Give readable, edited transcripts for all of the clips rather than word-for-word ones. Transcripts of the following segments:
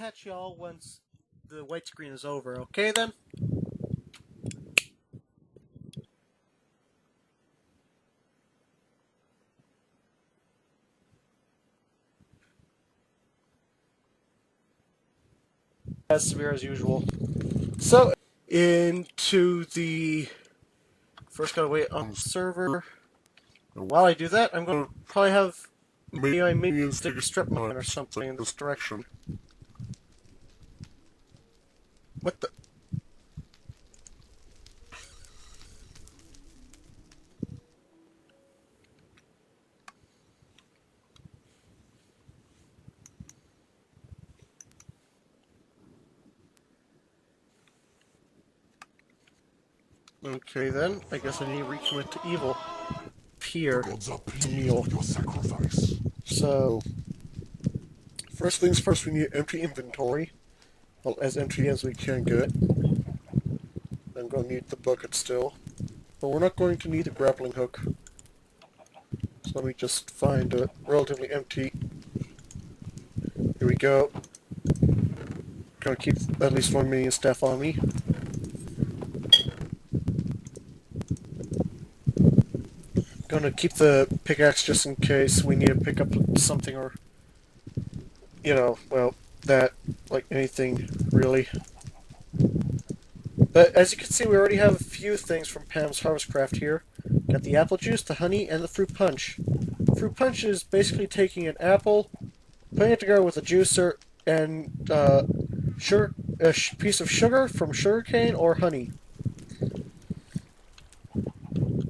catch y'all once the white screen is over, okay then? As severe as usual. So, into the... First gotta wait on the server. While I do that, I'm going to probably have my minions take a strip mine or something in this direction. What the... Okay then, I guess I need to recommit to evil. Here, meal. Your sacrifice. So, first things first, we need to empty inventory. Well, as empty as we can get. I'm going to need the bucket still. But we're not going to need a grappling hook. So let me just find a relatively empty. Here we go. Gonna keep at least one minion staff on me. Gonna keep the pickaxe just in case we need to pick up something or, you know, well, that, like anything, really. But as you can see, we already have a few things from Pam's Harvest Craft here. Got the apple juice, the honey, and the fruit punch. Fruit punch is basically taking an apple, putting it together with a juicer, and a piece of sugar from sugarcane or honey.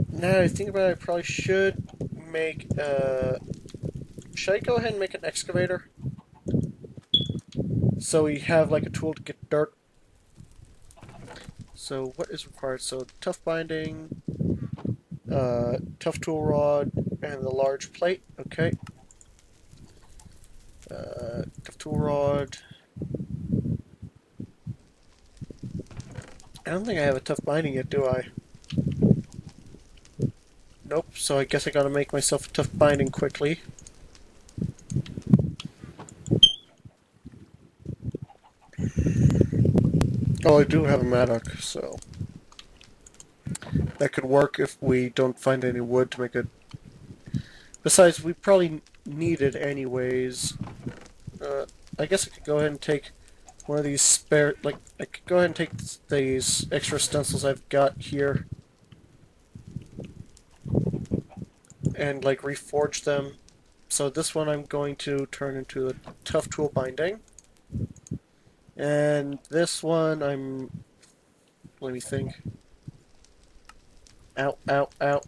Now I think about it, I probably should make should I go ahead and make an excavator? So we have like a tool to get dirt. So what is required? So tough binding, tough tool rod, and the large plate. Okay. Tough tool rod. I don't think I have a tough binding yet, do I? Nope, so I guess I gotta make myself a tough binding quickly. Oh, I do have a mattock, so... that could work if we don't find any wood to make it... Besides, we probably need it anyways. I guess I could go ahead and take one of these spare... like, I could go ahead and take these extra stencils I've got here. And, like, reforge them. So this one I'm going to turn into a tough tool binding. And this one I'm... let me think. Ow, ow, ow.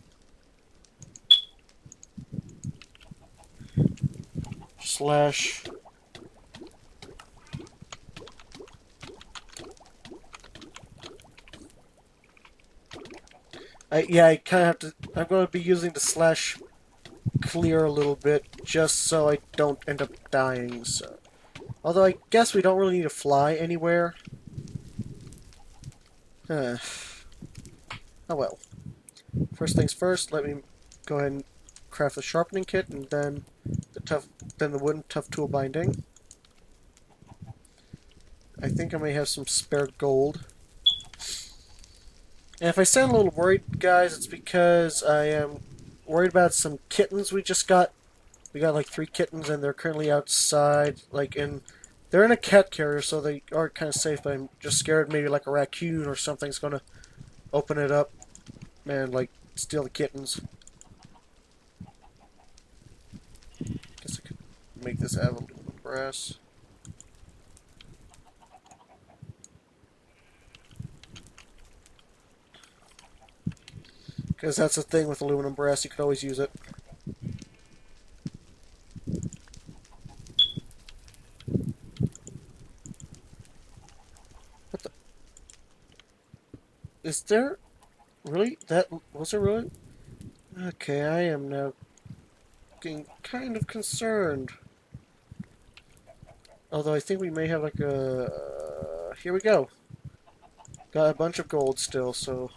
Slash... yeah, I kind of have to... I'm going to be using the slash clear a little bit, just so I don't end up dying, so... Although I guess we don't really need to fly anywhere. Oh well. First things first, let me go ahead and craft the sharpening kit, and then the wooden tough tool binding. I think I may have some spare gold. And if I sound a little worried, guys, it's because I am worried about some kittens we just got. We got like 3 kittens, and they're currently outside, like they're in a cat carrier, so they are kind of safe, but I'm just scared maybe like a raccoon or something's gonna open it up and like steal the kittens. Guess I could make this out of aluminum brass. Because that's the thing with aluminum brass, you can always use it. What the... Is there... really? That... was there really? Okay, I am now getting kind of concerned. Although I think we may have like a... here we go. Got a bunch of gold still, so...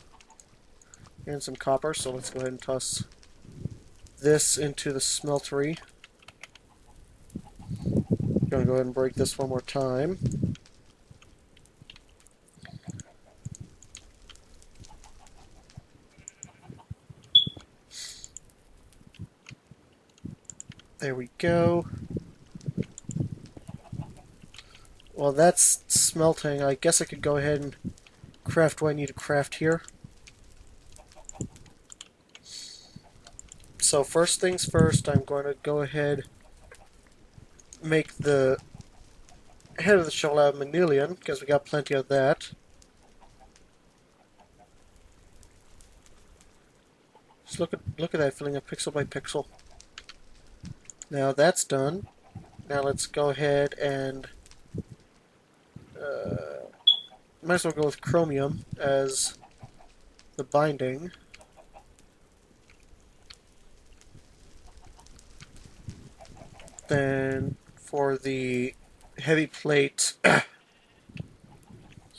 and some copper, so let's go ahead and toss this into the smeltery. Gonna go ahead and break this one more time. There we go. Well, that's smelting. I guess I could go ahead and craft what I need to craft here. So first things first, I'm going to go ahead make the head of the shovel out of manilion, because we got plenty of that. Just look at that, filling up pixel by pixel. Now that's done. Now let's go ahead and might as well go with chromium as the binding. Then for the heavy plate,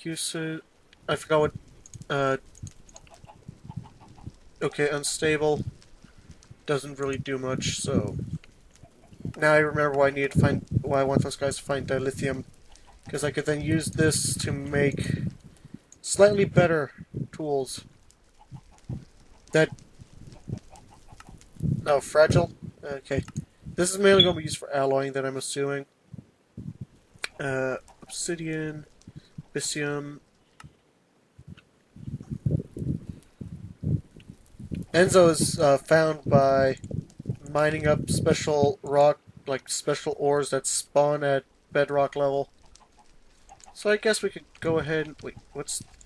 usage. I forgot what. Okay, unstable doesn't really do much. So now I remember why I needed to find. Why I want those guys to find dilithium, because I could then use this to make slightly better tools. That. Oh, fragile. Okay. This is mainly going to be used for alloying, that I'm assuming. Obsidian, Bisium. Enzo is found by mining up special rock, like special ores that spawn at bedrock level. So I guess we could go ahead and... Wait,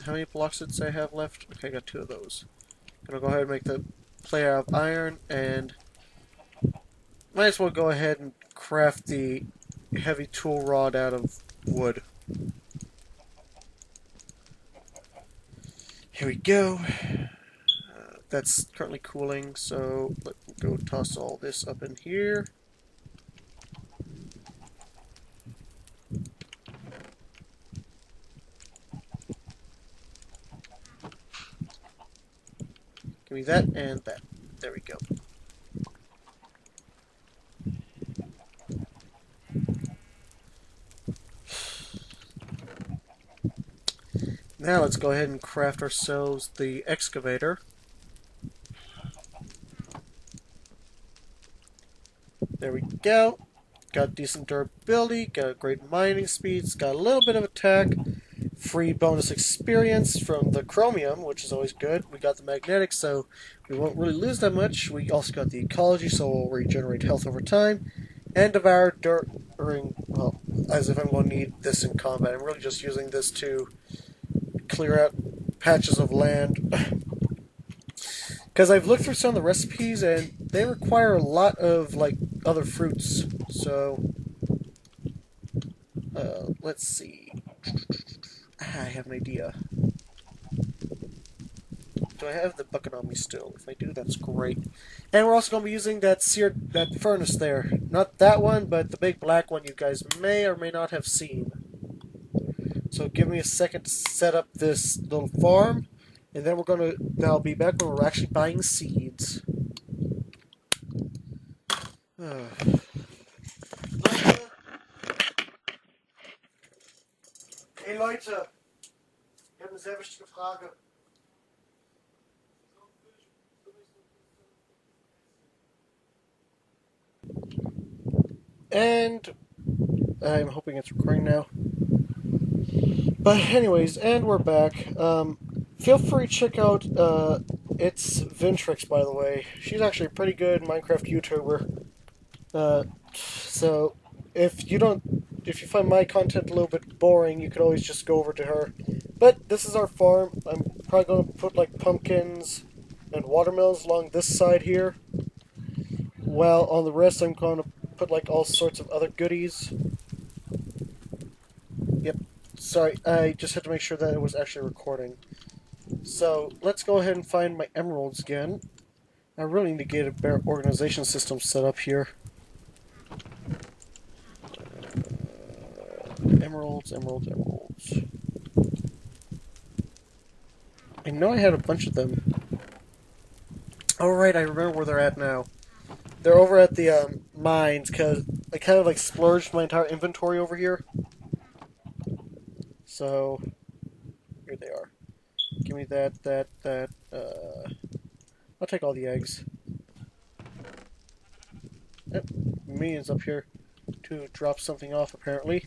how many blocks did I have left? Okay, I got 2 of those. Gonna go ahead and make the plate out of iron, and might as well go ahead and craft the heavy tool rod out of wood. Here we go. That's currently cooling, so let me go toss all this up in here. Give me that and that. There we go. Now let's go ahead and craft ourselves the excavator. There we go. Got decent durability, got great mining speeds, got a little bit of attack, free bonus experience from the chromium, which is always good. We got the magnetic, so we won't really lose that much. We also got the ecology, so we'll regenerate health over time. And devour during, well, as if I'm going to need this in combat. I'm really just using this to clear out patches of land. Because I've looked through some of the recipes, and they require a lot of, like, other fruits. So, let's see. I have an idea. Do I have the bucket on me still? If I do, that's great. And we're also going to be using that furnace there. Not that one, but the big black one you guys may or may not have seen. So give me a second to set up this little farm. And then I'll be back when we're actually buying seeds. Hey Leute, ich habe eine sehr wichtige Frage. And I'm hoping it's recording now. But anyways, and we're back. Feel free to check out it's Vintrix, by the way. She's actually a pretty good Minecraft YouTuber. So if you find my content a little bit boring, you could always just go over to her. But this is our farm. I'm probably going to put like pumpkins and watermelons along this side here. While on the rest, I'm going to put like all sorts of other goodies. Yep. Sorry, I just had to make sure that it was actually recording. So, let's go ahead and find my emeralds again. I really need to get a better organization system set up here. Emeralds. I know I had a bunch of them. Oh right, I remember where they're at now. They're over at the mines, because I kind of like splurged my entire inventory over here. So here they are. Give me that. I'll take all the eggs. Yep, minions up here to drop something off apparently.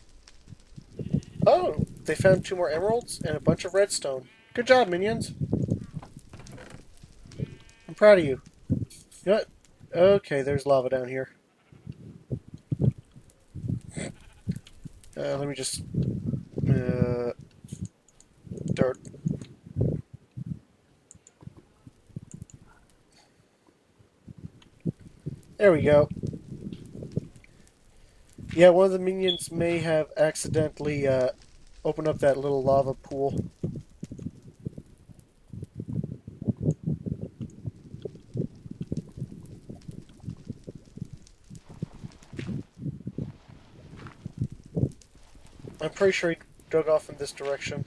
Oh, they found 2 more emeralds and a bunch of redstone. Good job, minions. I'm proud of you. You know what? Okay, there's lava down here. Let me just... dirt. There we go. Yeah, one of the minions may have accidentally opened up that little lava pool. I'm pretty sure he dug off in this direction.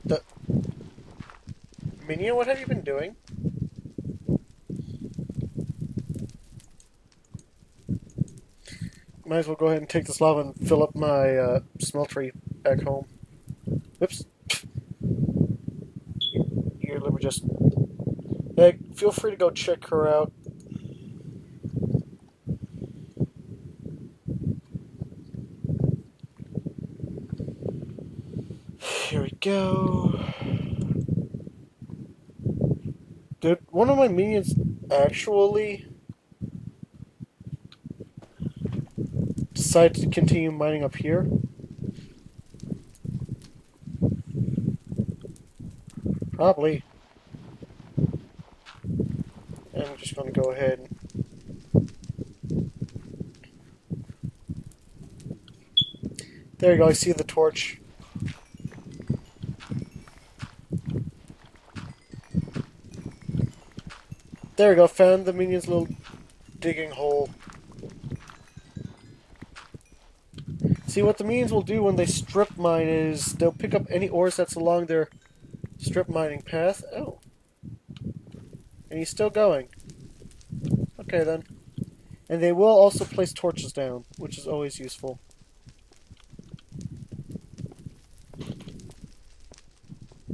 The minion, what have you been doing? Might as well go ahead and take this lava and fill up my smeltery back home. Oops. Here, let me just... Hey, feel free to go check her out. Here we go. Did one of my minions actually decide to continue mining up here? Probably. And I'm just going to go ahead and... There you go, I see the torch. There we go, found the minion's little digging hole. See, what the minions will do when they strip mine is they'll pick up any ores that's along their strip mining path. Oh. And he's still going. Okay, then. And they will also place torches down, which is always useful.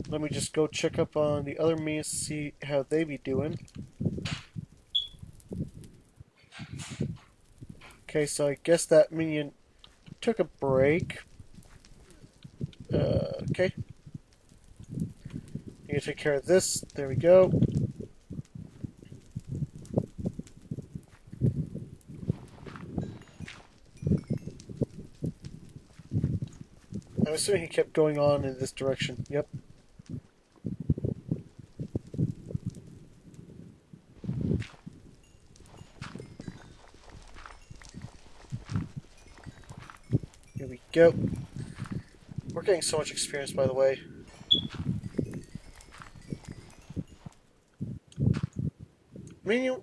Let me just go check up on the other minions to see how they be doing. Okay, so I guess that minion took a break. Okay. Need to take care of this. There we go. I'm assuming he kept going on in this direction. Yep. Here we go. We're getting so much experience, by the way. Minion,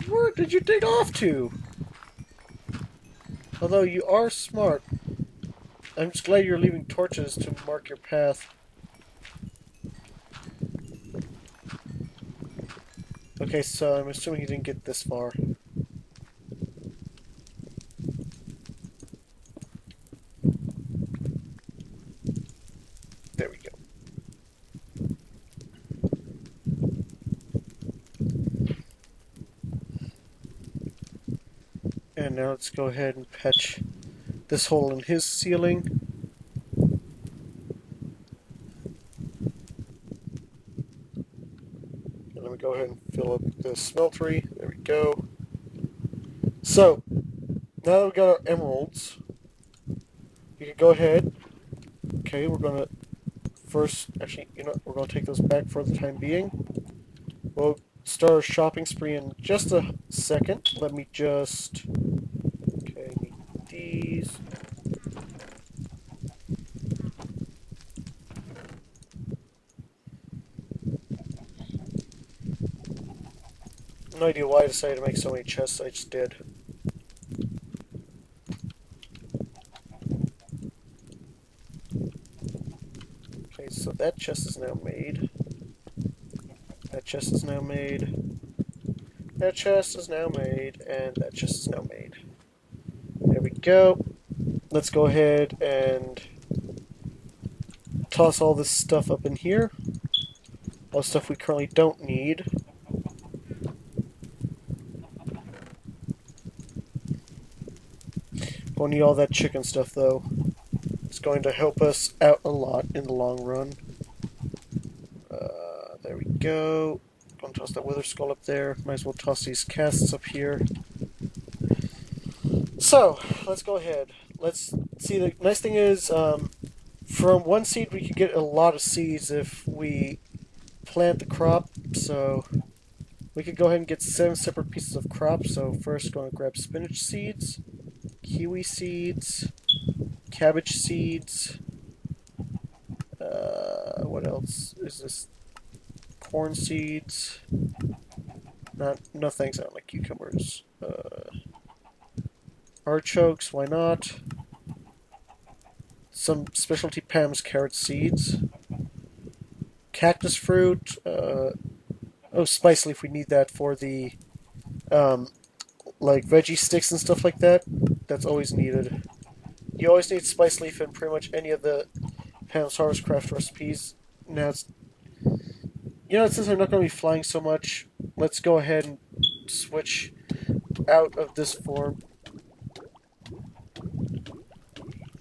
where did you dig off to? Although you are smart, I'm just glad you're leaving torches to mark your path. Okay, so I'm assuming you didn't get this far. There we go. And now let's go ahead and patch this hole in his ceiling. And let me go ahead and fill up the smeltery. There we go. So, now that we've got our emeralds, you can go ahead. Okay, we're gonna first, actually, you know, we're gonna take those back for the time being. We'll start our shopping spree in just a second. Let me just... Okay, need these. No idea why I decided to make so many chests, I just did. Okay, so that chest is now made. That chest is now made. That chest is now made, and that chest is now made. There we go. Let's go ahead and toss all this stuff up in here. All stuff we currently don't need. Won't need all that chicken stuff, though. It's going to help us out a lot in the long run. There we go. Gonna toss that wither skull up there. Might as well toss these casts up here. So, let's go ahead. Let's see, the nice thing is, from one seed we could get a lot of seeds if we plant the crop, so we could go ahead and get 7 separate pieces of crop. So first going to grab spinach seeds, kiwi seeds, cabbage seeds, what else is this? Corn seeds. No thanks, I don't like cucumbers. Artichokes, why not? Some specialty Pam's carrot seeds. Cactus fruit. Oh, spice leaf, we need that for the, like veggie sticks and stuff like that. That's always needed. You always need spice leaf in pretty much any of the Pam's Harvest Craft recipes. Now it's, since I'm not going to be flying so much, let's go ahead and switch out of this form.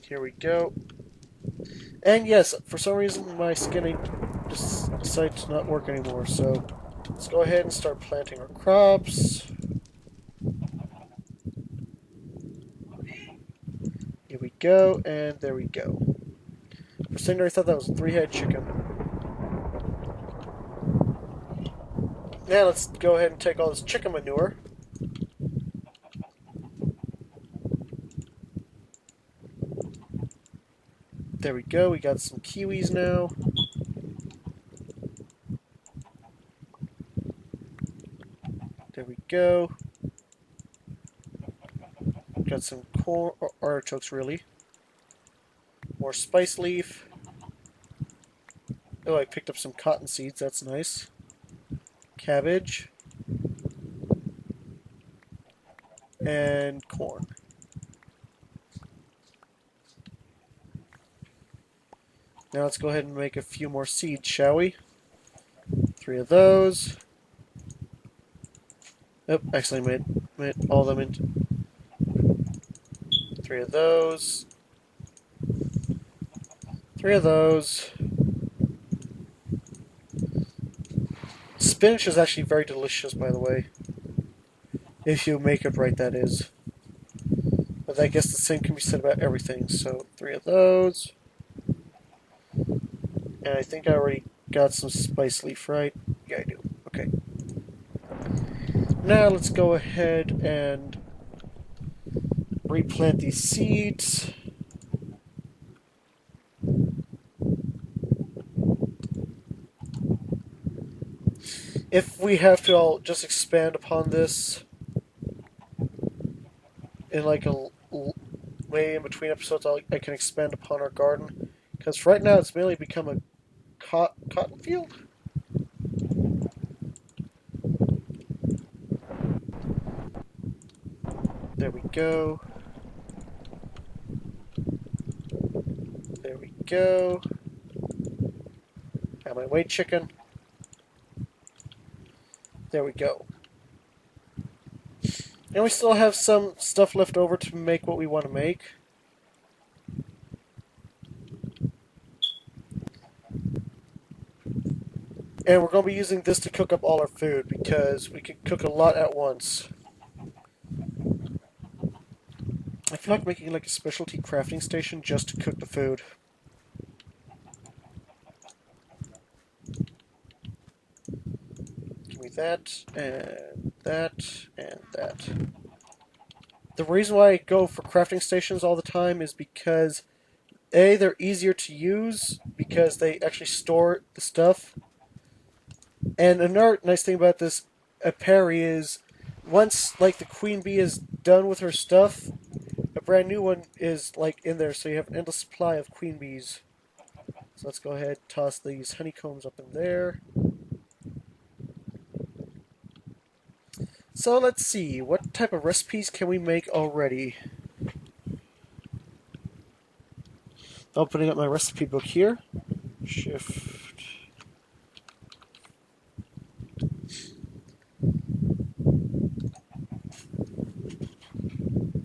Here we go. And yes, for some reason my skinning just decided to not work anymore, so let's go ahead and start planting our crops. Here we go, and there we go. For a second I thought that was a 3-head chicken. Now let's go ahead and take all this chicken manure. There we go, we got some kiwis now. There we go. Got some corn, or artichokes really. More spice leaf. Oh, I picked up some cotton seeds, that's nice. Cabbage. And corn. Now let's go ahead and make a few more seeds, shall we? 3 of those. Oh, actually made all of them into 3 of those. 3 of those. Spinach is actually very delicious, by the way. If you make it right, that is. But I guess the same can be said about everything. So 3 of those. And I think I already got some spice leaf, right? Yeah, I do. Okay. Now let's go ahead and replant these seeds. If we have to, I'll just expand upon this in like a way in between episodes. I can expand upon our garden, because right now it's mainly become a cotton field. There we go. There we go. Got my white chicken. There we go. And we still have some stuff left over to make what we want to make. And we're going to be using this to cook up all our food, because we can cook a lot at once. I feel like making like a specialty crafting station just to cook the food. Give me that, and that, and that. The reason why I go for crafting stations all the time is because A, they're easier to use because they actually store the stuff. And another nice thing about this apiary is once like the queen bee is done with her stuff, a brand new one is like in there, so you have an endless supply of queen bees. So let's go ahead and toss these honeycombs up in there. So let's see, what type of recipes can we make already? Opening up my recipe book here. Shift.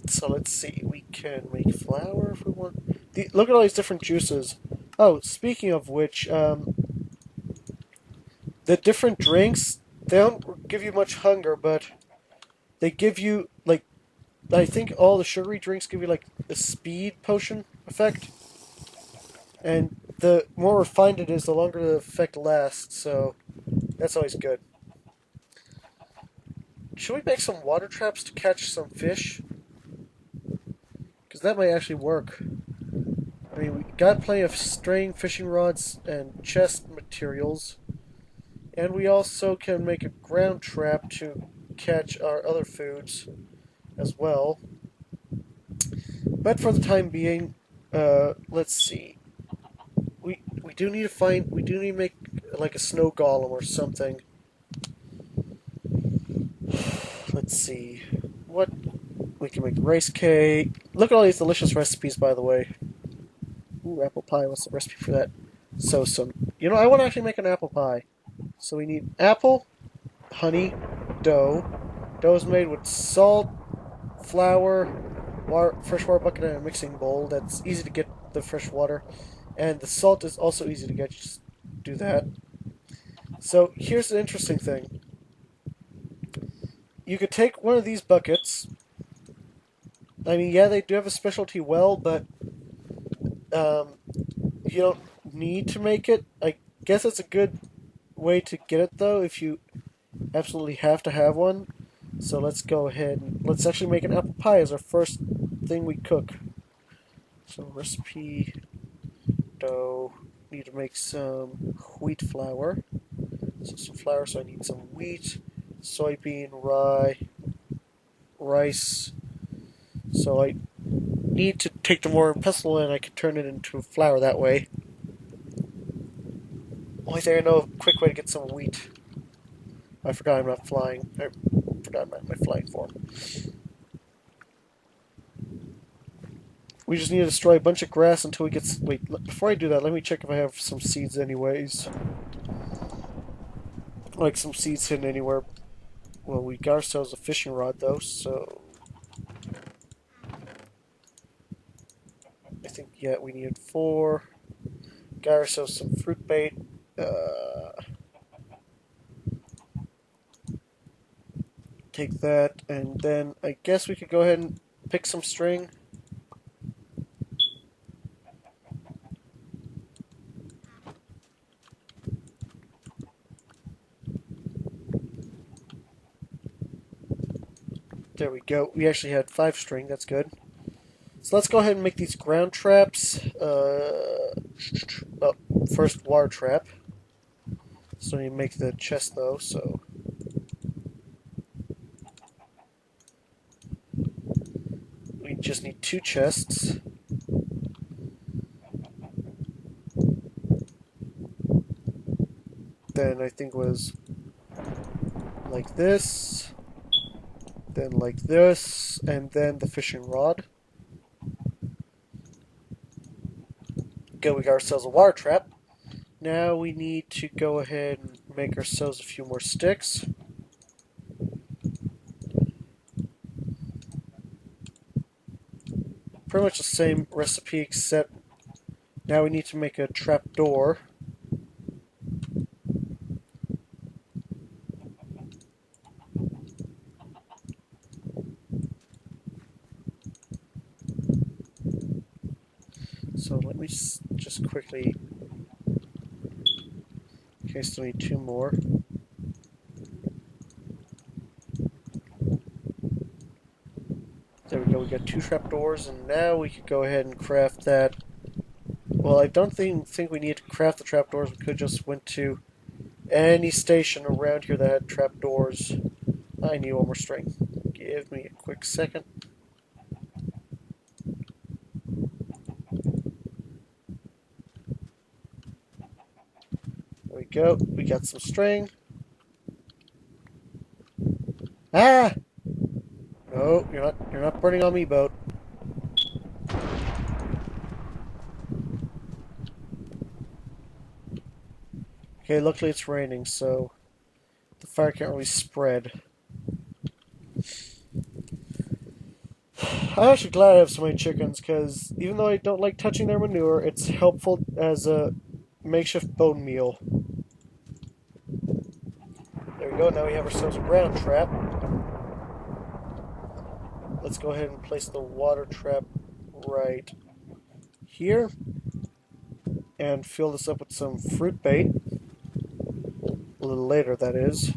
So let's see, we can make flour if we want. Look at all these different juices. Oh, speaking of which, the different drinks, they don't give you much hunger, but they give you, like, I think all the sugary drinks give you, like, a speed potion effect. And the more refined it is, the longer the effect lasts, so that's always good. Should we make some water traps to catch some fish? Because that might actually work. I mean, we got plenty of string, fishing rods, and chest materials. And we also can make a ground trap to catch our other foods as well. But for the time being, let's see. We do need to make like a snow golem or something. Let's see. What we can make rice cake. Look at all these delicious recipes, by the way. Ooh, apple pie. What's the recipe for that? So some. You know, I want to actually make an apple pie. So we need apple, honey, dough. Dough is made with salt, flour, fresh water bucket, and a mixing bowl. That's easy to get the fresh water. And the salt is also easy to get. Just do that. So here's the interesting thing. You could take one of these buckets. I mean, yeah, they do have a specialty well, but um, you don't need to make it. I guess it's a good way to get it, though, if you absolutely have to have one. So let's go ahead and let's actually make an apple pie as our first thing we cook. So recipe, dough, need to make some wheat flour. So some flour, so I need some wheat, soybean, rye, rice. So I need to take the mortar and pestle and I can turn it into flour that way. Only thing I know, a quick way to get some wheat. I forgot I'm not flying. I forgot my flying form. We just need to destroy a bunch of grass until we get... Wait, before I do that, let me check if I have some seeds anyways. Like some seeds hidden anywhere. Well, we got ourselves a fishing rod though, so... I think, yeah, we needed 4. Got ourselves some fruit bait. Take that, and then I guess we could go ahead and pick some string. There we go. We actually had 5 string, that's good. So let's go ahead and make these ground traps. Well, first water trap. So we make the chest though, so... We just need 2 chests. Then I think was like this, then like this, and then the fishing rod. Good, we got ourselves a water trap. Now we need to go ahead and make ourselves a few more sticks. Pretty much the same recipe, except now we need to make a trap door. So let me just quickly... Okay, still need 2 more. There we go, we got 2 trapdoors, and now we could go ahead and craft that. Well, I don't think we need to craft the trapdoors. We could just went to any station around here that had trapdoors. I need 1 more string. Give me a quick second. There we go. We got some string. Ah! No, you're not burning on me, boat. Okay, luckily it's raining, so the fire can't really spread. I'm actually glad I have so many chickens, because even though I don't like touching their manure, it's helpful as a makeshift bone meal. There we go, now we have ourselves a ground trap. Let's go ahead and place the water trap right here. And fill this up with some fruit bait. A little later, that is.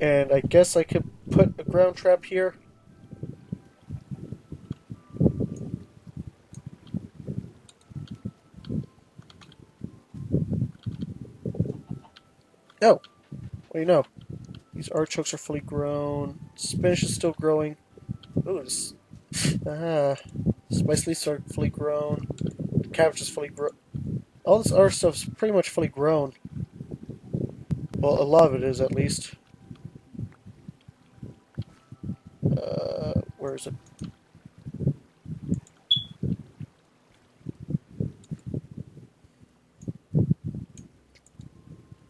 And I guess I could put a ground trap here. Oh, what do you know? These artichokes are fully grown. Spinach is still growing. Ooh, this... Ah. Spice leaves are fully grown. Cabbage is fully grown. All this other stuff's pretty much fully grown. Well, a lot of it is, at least. Where is it?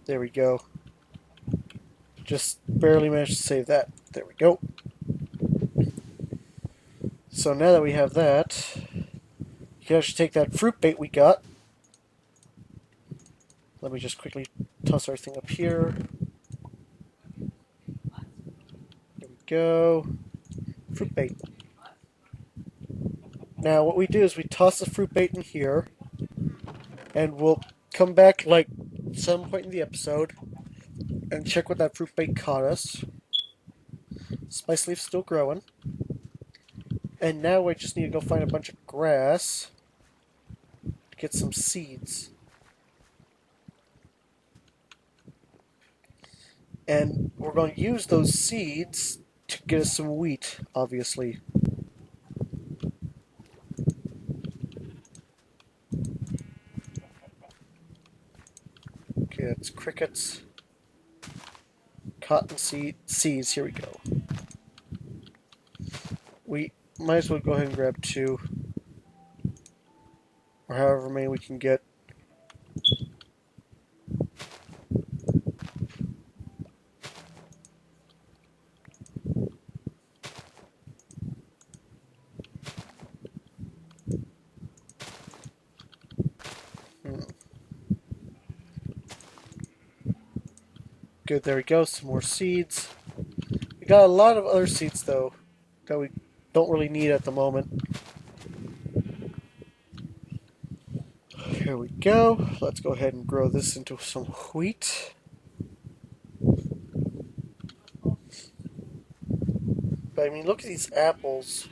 There we go. Just barely managed to save that. There we go. So now that we have that, you can actually take that fruit bait we got. Let me just quickly toss everything up here. There we go. Fruit bait. Now what we do is we toss the fruit bait in here, and we'll come back like some point in the episode and check what that fruit bait caught us. Spice leaf's still growing. And now we just need to go find a bunch of grass to get some seeds. And we're going to use those seeds to get us some wheat, obviously. Okay, that's crickets. Cottonseed seeds, here we go. We might as well go ahead and grab 2. Or however many we can get. Good, there we go, some more seeds. We got a lot of other seeds, though, that we don't really need at the moment. Here we go. Let's go ahead and grow this into some wheat. But I mean, look at these apples.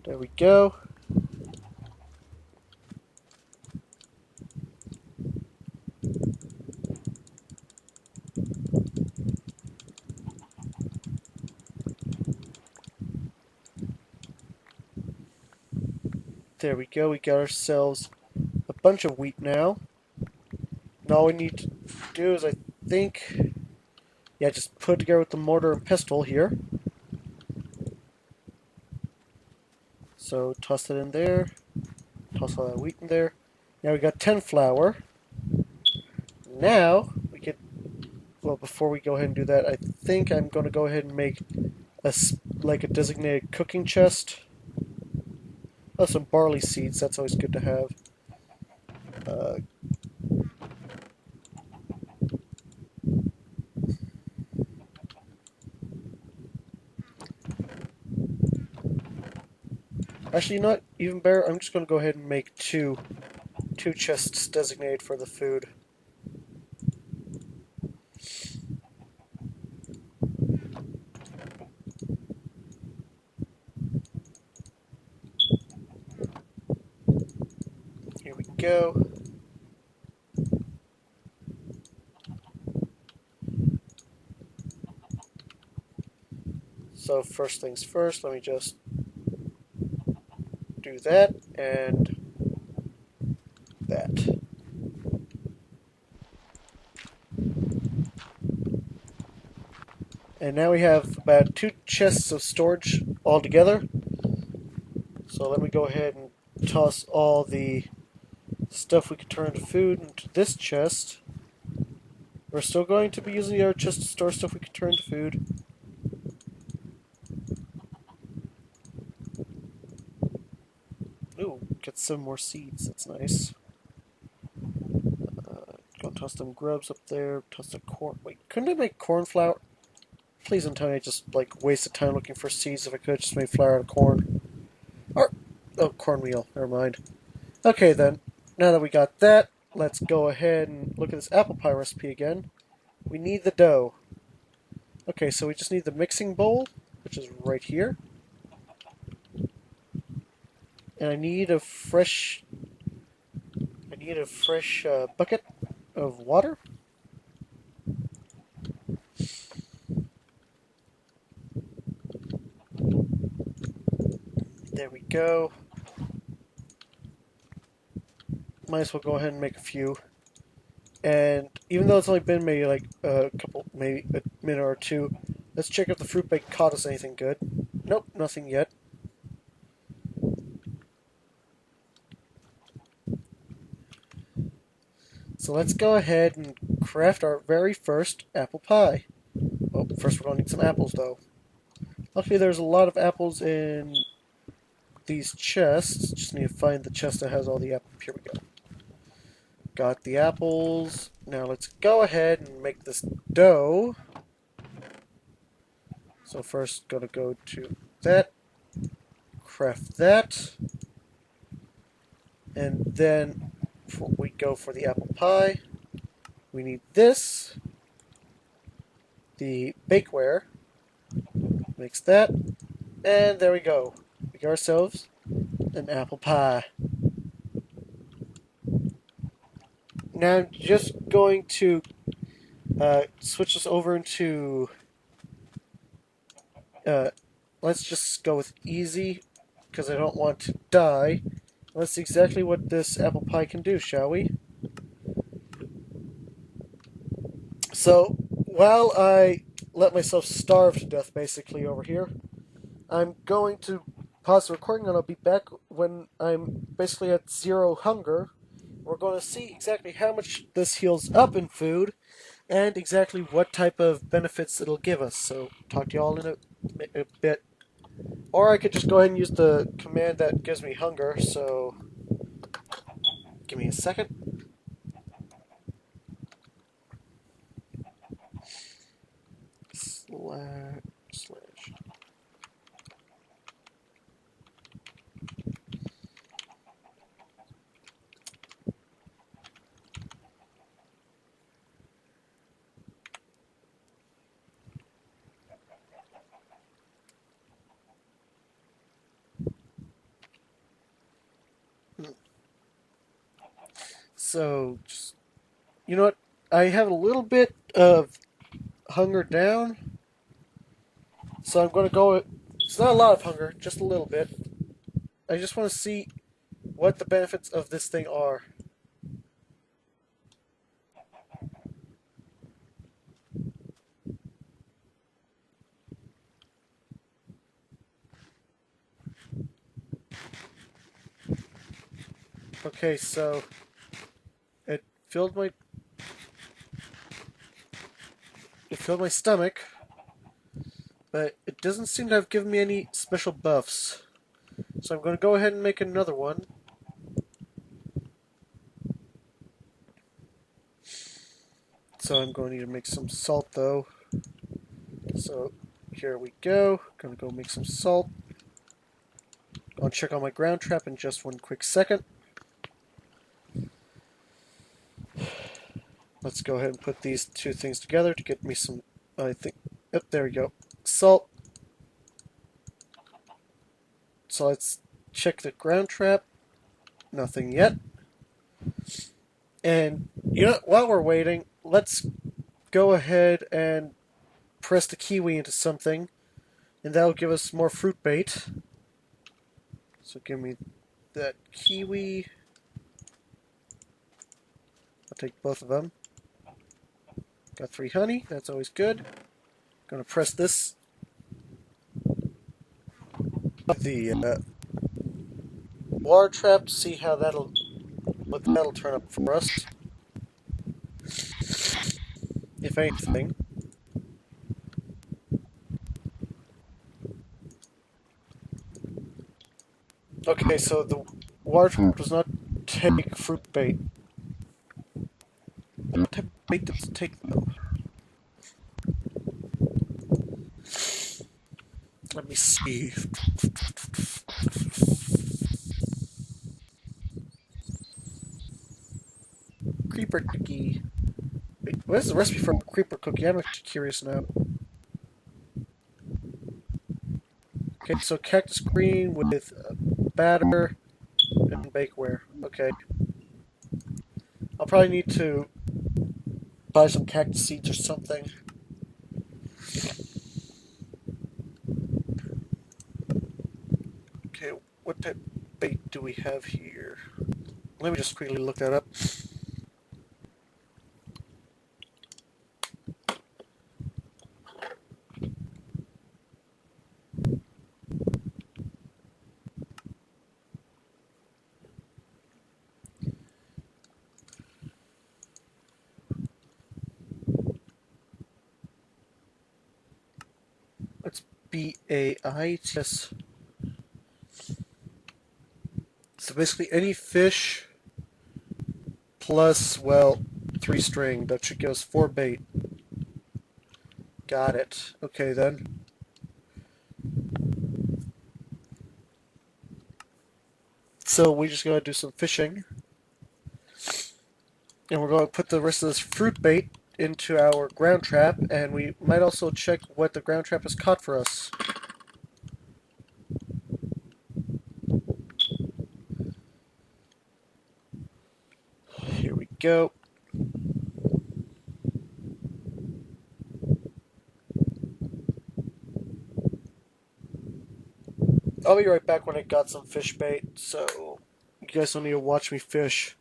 There we go. There we go. We got ourselves a bunch of wheat now. And all we need to do is, I think, yeah, just put it together with the mortar and pestle here. So toss it in there. Toss all that wheat in there. Now we got 10 flour. Now we could, well, before we go ahead and do that, I think I'm going to go ahead and make like a designated cooking chest. Oh, some barley seeds. That's always good to have. Actually, not even better. I'm just going to go ahead and make two chests designated for the food. Here we go. So first things first, let me just do that and that. And now we have about 2 chests of storage all together. So let me go ahead and toss all the stuff we could turn into food into this chest. We're still going to be using the other chest to store stuff we could turn into food. Ooh, get some more seeds. That's nice. Gonna toss them grubs up there. Toss the corn. Wait, couldn't I make corn flour? Please don't tell me I just like wasted time looking for seeds. If I could just make flour out of corn. Or oh, cornmeal. Never mind. Okay then. Now that we got that, let's go ahead and look at this apple pie recipe again. We need the dough. Okay, so we just need the mixing bowl, which is right here. And I need a fresh bucket of water. There we go. Might as well go ahead and make a few. And even though it's only been maybe like maybe a minute or two, let's check if the fruit bake caught us anything good. Nope, nothing yet. So let's go ahead and craft our very first apple pie. Well, first we're going to need some apples though. Luckily there's a lot of apples in these chests. Just need to find the chest that has all the apples. Here we go. Got the apples. Now let's go ahead and make this dough. So first gonna go to that. Craft that. And then we go for the apple pie. We need this. The bakeware. Mix that. And there we go. We got ourselves an apple pie. Now I'm just going to switch this over into... let's just go with easy, because I don't want to die. Let's see exactly what this apple pie can do, shall we? So, while I let myself starve to death, basically, over here, I'm going to pause the recording, and I'll be back when I'm basically at 0 hunger. We're going to see exactly how much this heals up in food, and exactly what type of benefits it'll give us. So, talk to you all in a bit. Or I could just go ahead and use the command that gives me hunger, so... Give me a second. Slash. So, just, you know what? I have a little bit of hunger down. So I'm going to go... It's not a lot of hunger, just a little bit. I just want to see what the benefits of this thing are. Okay, so... It filled my stomach, but it doesn't seem to have given me any special buffs. So I'm going to go ahead and make another one. So I'm going to need to make some salt though. So here we go. Gonna go make some salt. I'll check on my ground trap in just one quick second. Let's go ahead and put these two things together to get me some, I think, yep, there we go. Salt. So let's check the ground trap. Nothing yet. And, you know, while we're waiting, let's go ahead and press the kiwi into something, and that'll give us more fruit bait. So give me that kiwi. I'll take both of them. Got 3 honey, that's always good. Gonna press this, the water trap, see how what that'll turn up for us, if anything. Okay, so the water trap does not take fruit bait. What type of bait does it take, though? Let me see. Creeper cookie. Wait, what is the recipe for a creeper cookie? I'm actually curious now. Okay, so cactus green with batter and bakeware. Okay. I'll probably need to buy some cactus seeds or something. Okay, what type of bait do we have here? Let me just quickly look that up. It's BAITS. So basically any fish plus, well, 3 string. That should give us 4 bait. Got it. Okay then. So we just gotta do some fishing. And we're going to put the rest of this fruit bait into our ground trap, and we might also check what the ground trap has caught for us. Here we go. I'll be right back when I got some fish bait, so you guys don't need to watch me fish.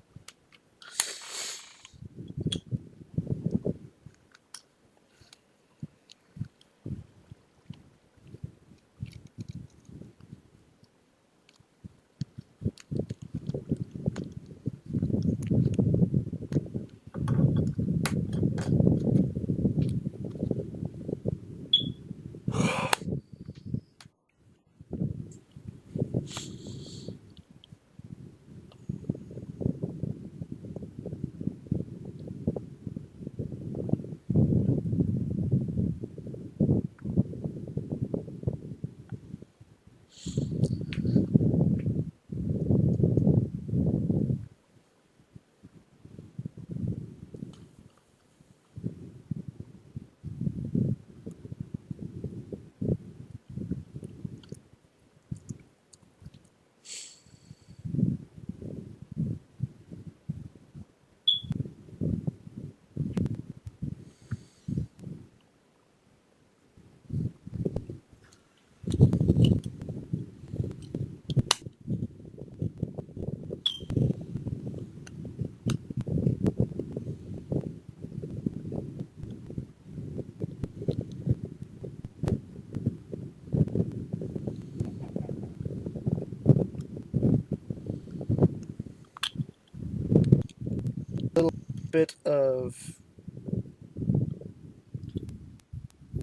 A little bit of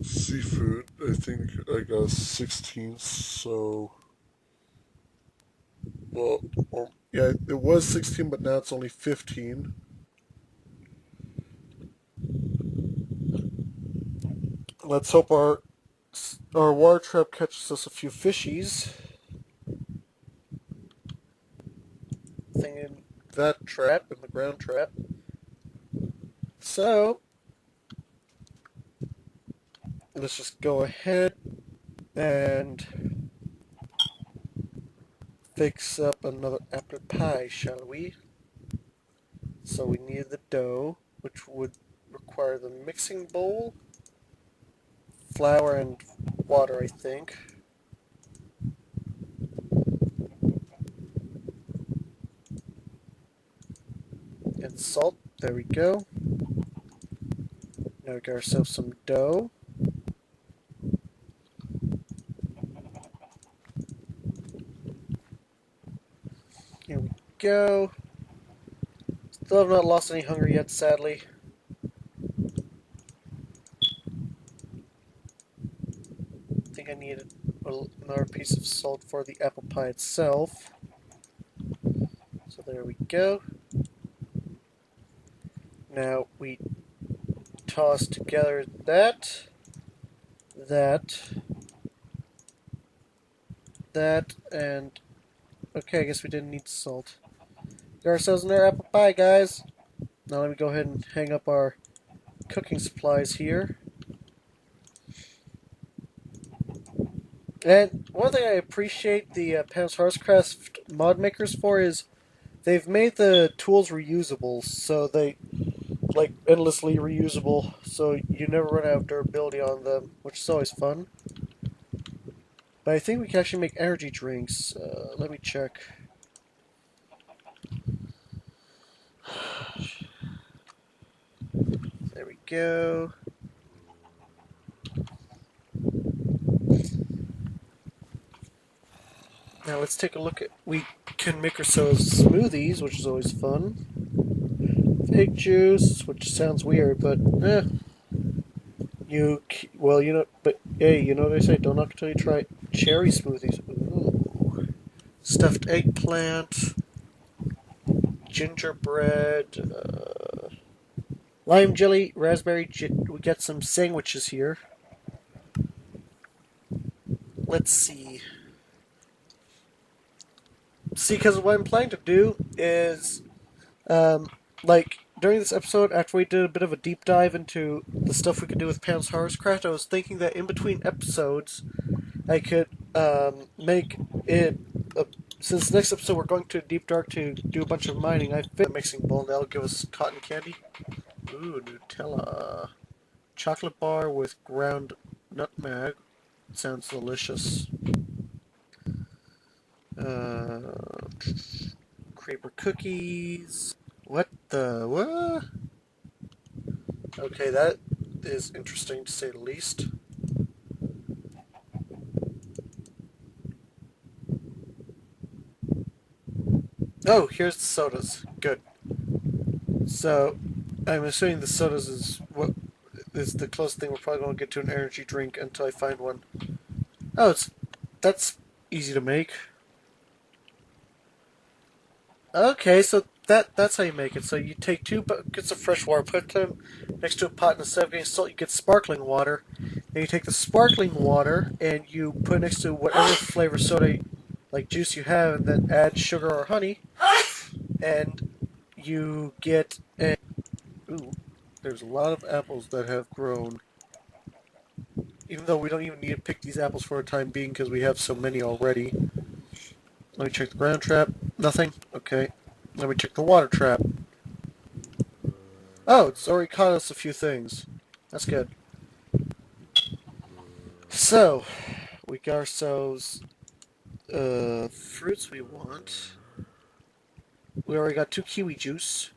seafood. I think I got 16, so... Well, yeah, it was 16, but now it's only 15. Let's hope our water trap catches us a few fishies. Thing in that trap, in the ground trap. So, let's just go ahead and fix up another apple pie, shall we? So we need the dough, which would require the mixing bowl, flour and water, I think. And salt. There we go. Now we got ourselves some dough. go. Still have not lost any hunger yet, sadly. I think I need another piece of salt for the apple pie itself. So there we go. Now we toss together that, and okay, I guess we didn't need salt. Got ourselves another apple pie, guys. Now let me go ahead and hang up our cooking supplies here. And one thing I appreciate the Pam's Horsecraft mod makers for is they've made the tools reusable, so they like endlessly reusable, so you never run out of durability on them, which is always fun. But I think we can actually make energy drinks. Let me check. There we go. Now let's take a look at. We can make ourselves smoothies, which is always fun. Fig juice, which sounds weird, but well, you know, but hey, you know what I say? Don't knock until you try it. Cherry smoothies. Ooh. Stuffed eggplant, gingerbread, lime jelly, raspberry. We got some sandwiches here. Let's see. Because what I'm planning to do is, like, during this episode, after we did a bit of a deep dive into the stuff we could do with Pam's Horsecraft, I was thinking that in between episodes, I could make it. Since next episode we're going to Deep Dark to do a bunch of mining, I fit a mixing bowl and that'll give us cotton candy. Ooh, Nutella. Chocolate bar with ground nutmeg. Sounds delicious. Creeper cookies. What the? What? Okay, that is interesting to say the least. Oh, here's the sodas. Good. So, I'm assuming the sodas is what is the closest thing we're probably going to get to an energy drink until I find one. Oh, that's easy to make. Okay, so that's how you make it. So you take 2 buckets of fresh water, put them next to a pot, and instead of getting salt, you get sparkling water. Then you take the sparkling water and you put it next to whatever flavor soda, like juice you have, and then add sugar or honey, and you get a. Ooh, there's a lot of apples that have grown. Even though we don't even need to pick these apples for a time being because we have so many already. Let me check the ground trap. Nothing? Okay. Let me check the water trap. Oh, it's already caught us a few things. That's good. So, we got ourselves fruits we want. We already got 2 kiwi juice.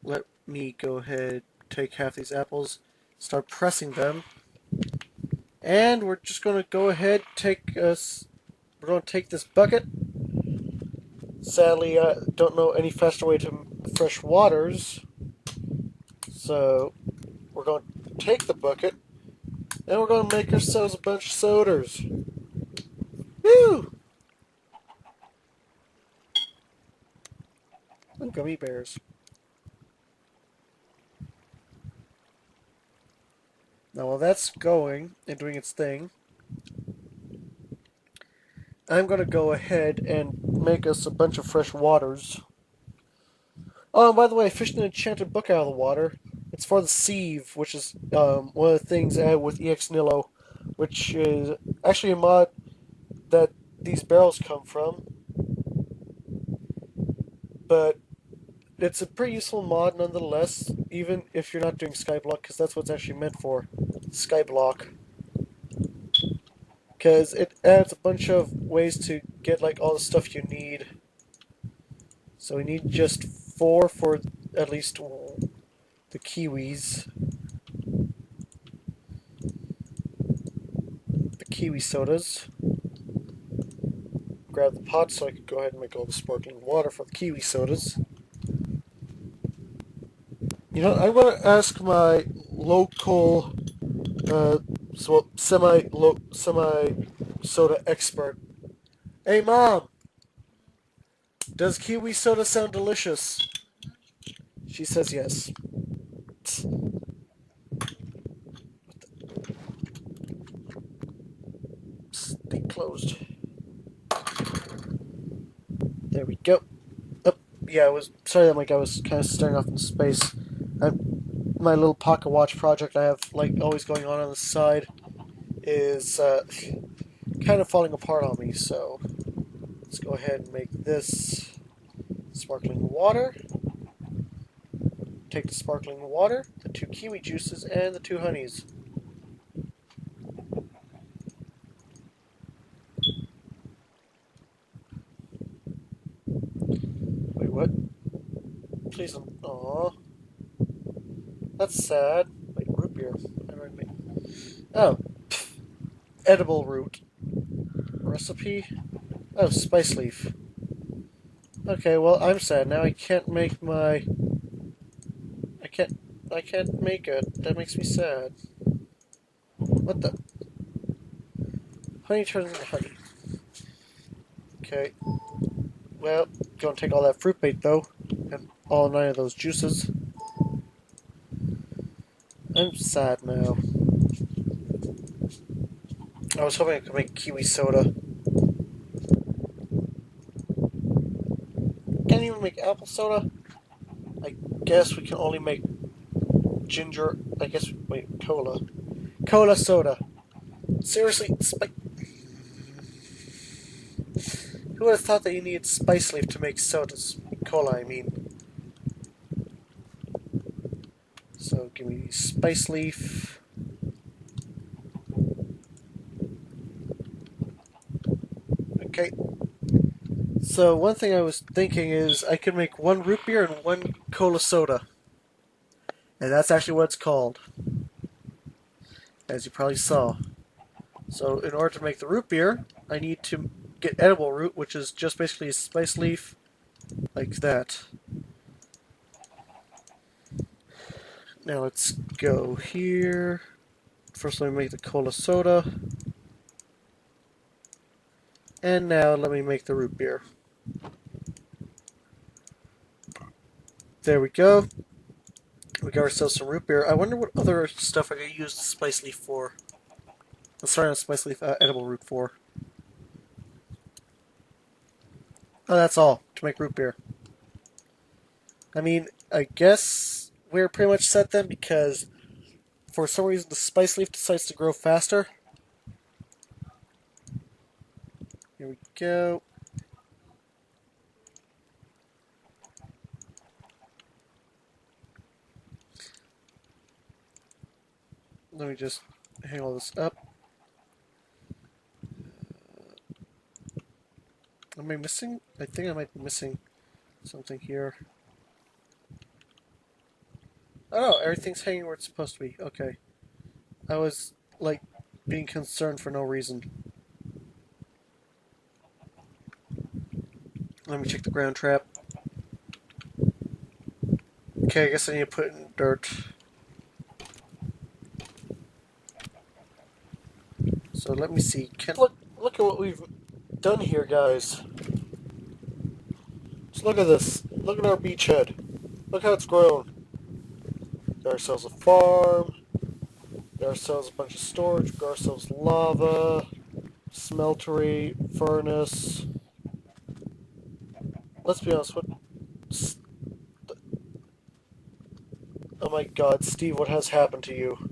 Let me go ahead, take half these apples, start pressing them. And we're just going to go ahead, we're going to take this bucket. Sadly, I don't know any faster way to fresh waters. So, we're going to take the bucket, and we're going to make ourselves a bunch of sodas. Woo! And gummy bears. Now, while that's going and doing its thing, I'm going to go ahead and make us a bunch of fresh waters. Oh, and by the way, I fished an enchanted book out of the water. It's for the sieve, which is one of the things added with EX Nilo, which is actually a mod that these barrels come from. But it's a pretty useful mod nonetheless, even if you're not doing Skyblock, because that's what it's actually meant for. Skyblock. Because it adds a bunch of ways to get like all the stuff you need. So we need just 4 for at least the kiwis. The kiwi sodas. grab the pot so I could go ahead and make all the sparkling water for the kiwi sodas. You know, I'm going to ask my local, semi soda expert. Hey, Mom, does kiwi soda sound delicious? She says yes. Stay closed. There we go. Oh, yeah, I was sorry that I was kind of staring off into space. My little pocket watch project I have like always going on the side is kind of falling apart on me. So let's go ahead and make this sparkling water. Take the sparkling water, the 2 kiwi juices, and the 2 honeys. Wait, what? Please don't. Aww. That's sad. Wait, root beer. How do I make? Oh, pff, edible root. Recipe? Oh, spice leaf. Okay, well, I'm sad. Now I can't make my... I can't make it. That makes me sad. What the? Honey turns into honey. Okay. Well, gonna take all that fruit bait, though. And all 9 of those juices. I'm sad now. I was hoping I could make kiwi soda. Can't even make apple soda? I guess we can only make ginger... I guess... Wait, cola. Cola soda. Seriously? Who would have thought that you needed spice leaf to make sodas? Cola, I mean. So, give me spice leaf. Okay. So, one thing I was thinking is I could make 1 root beer and 1 cola soda. And that's actually what it's called. As you probably saw. So, in order to make the root beer, I need to get edible root, which is just basically a spice leaf like that. Now let's go here. First let me make the cola soda. And now let me make the root beer. There we go. We got ourselves some root beer. I wonder what other stuff I could use the spice leaf for. Spice leaf edible root for. Oh, that's all. To make root beer. I mean, I guess we're pretty much set then because for some reason the spice leaf decides to grow faster. Here we go. Let me just hang all this up. Am I missing? I think I might be missing something here. Oh, everything's hanging where it's supposed to be. Okay. I was, like, being concerned for no reason. Let me check the ground trap. Okay, I guess I need to put it in dirt. So let me see. Look at what we've done here, guys. Just look at this. Look at our beachhead. Look how it's grown. Got ourselves a farm. Got ourselves a bunch of storage. Got ourselves lava, smeltery, furnace. Let's be honest. Oh my God, Steve! What has happened to you?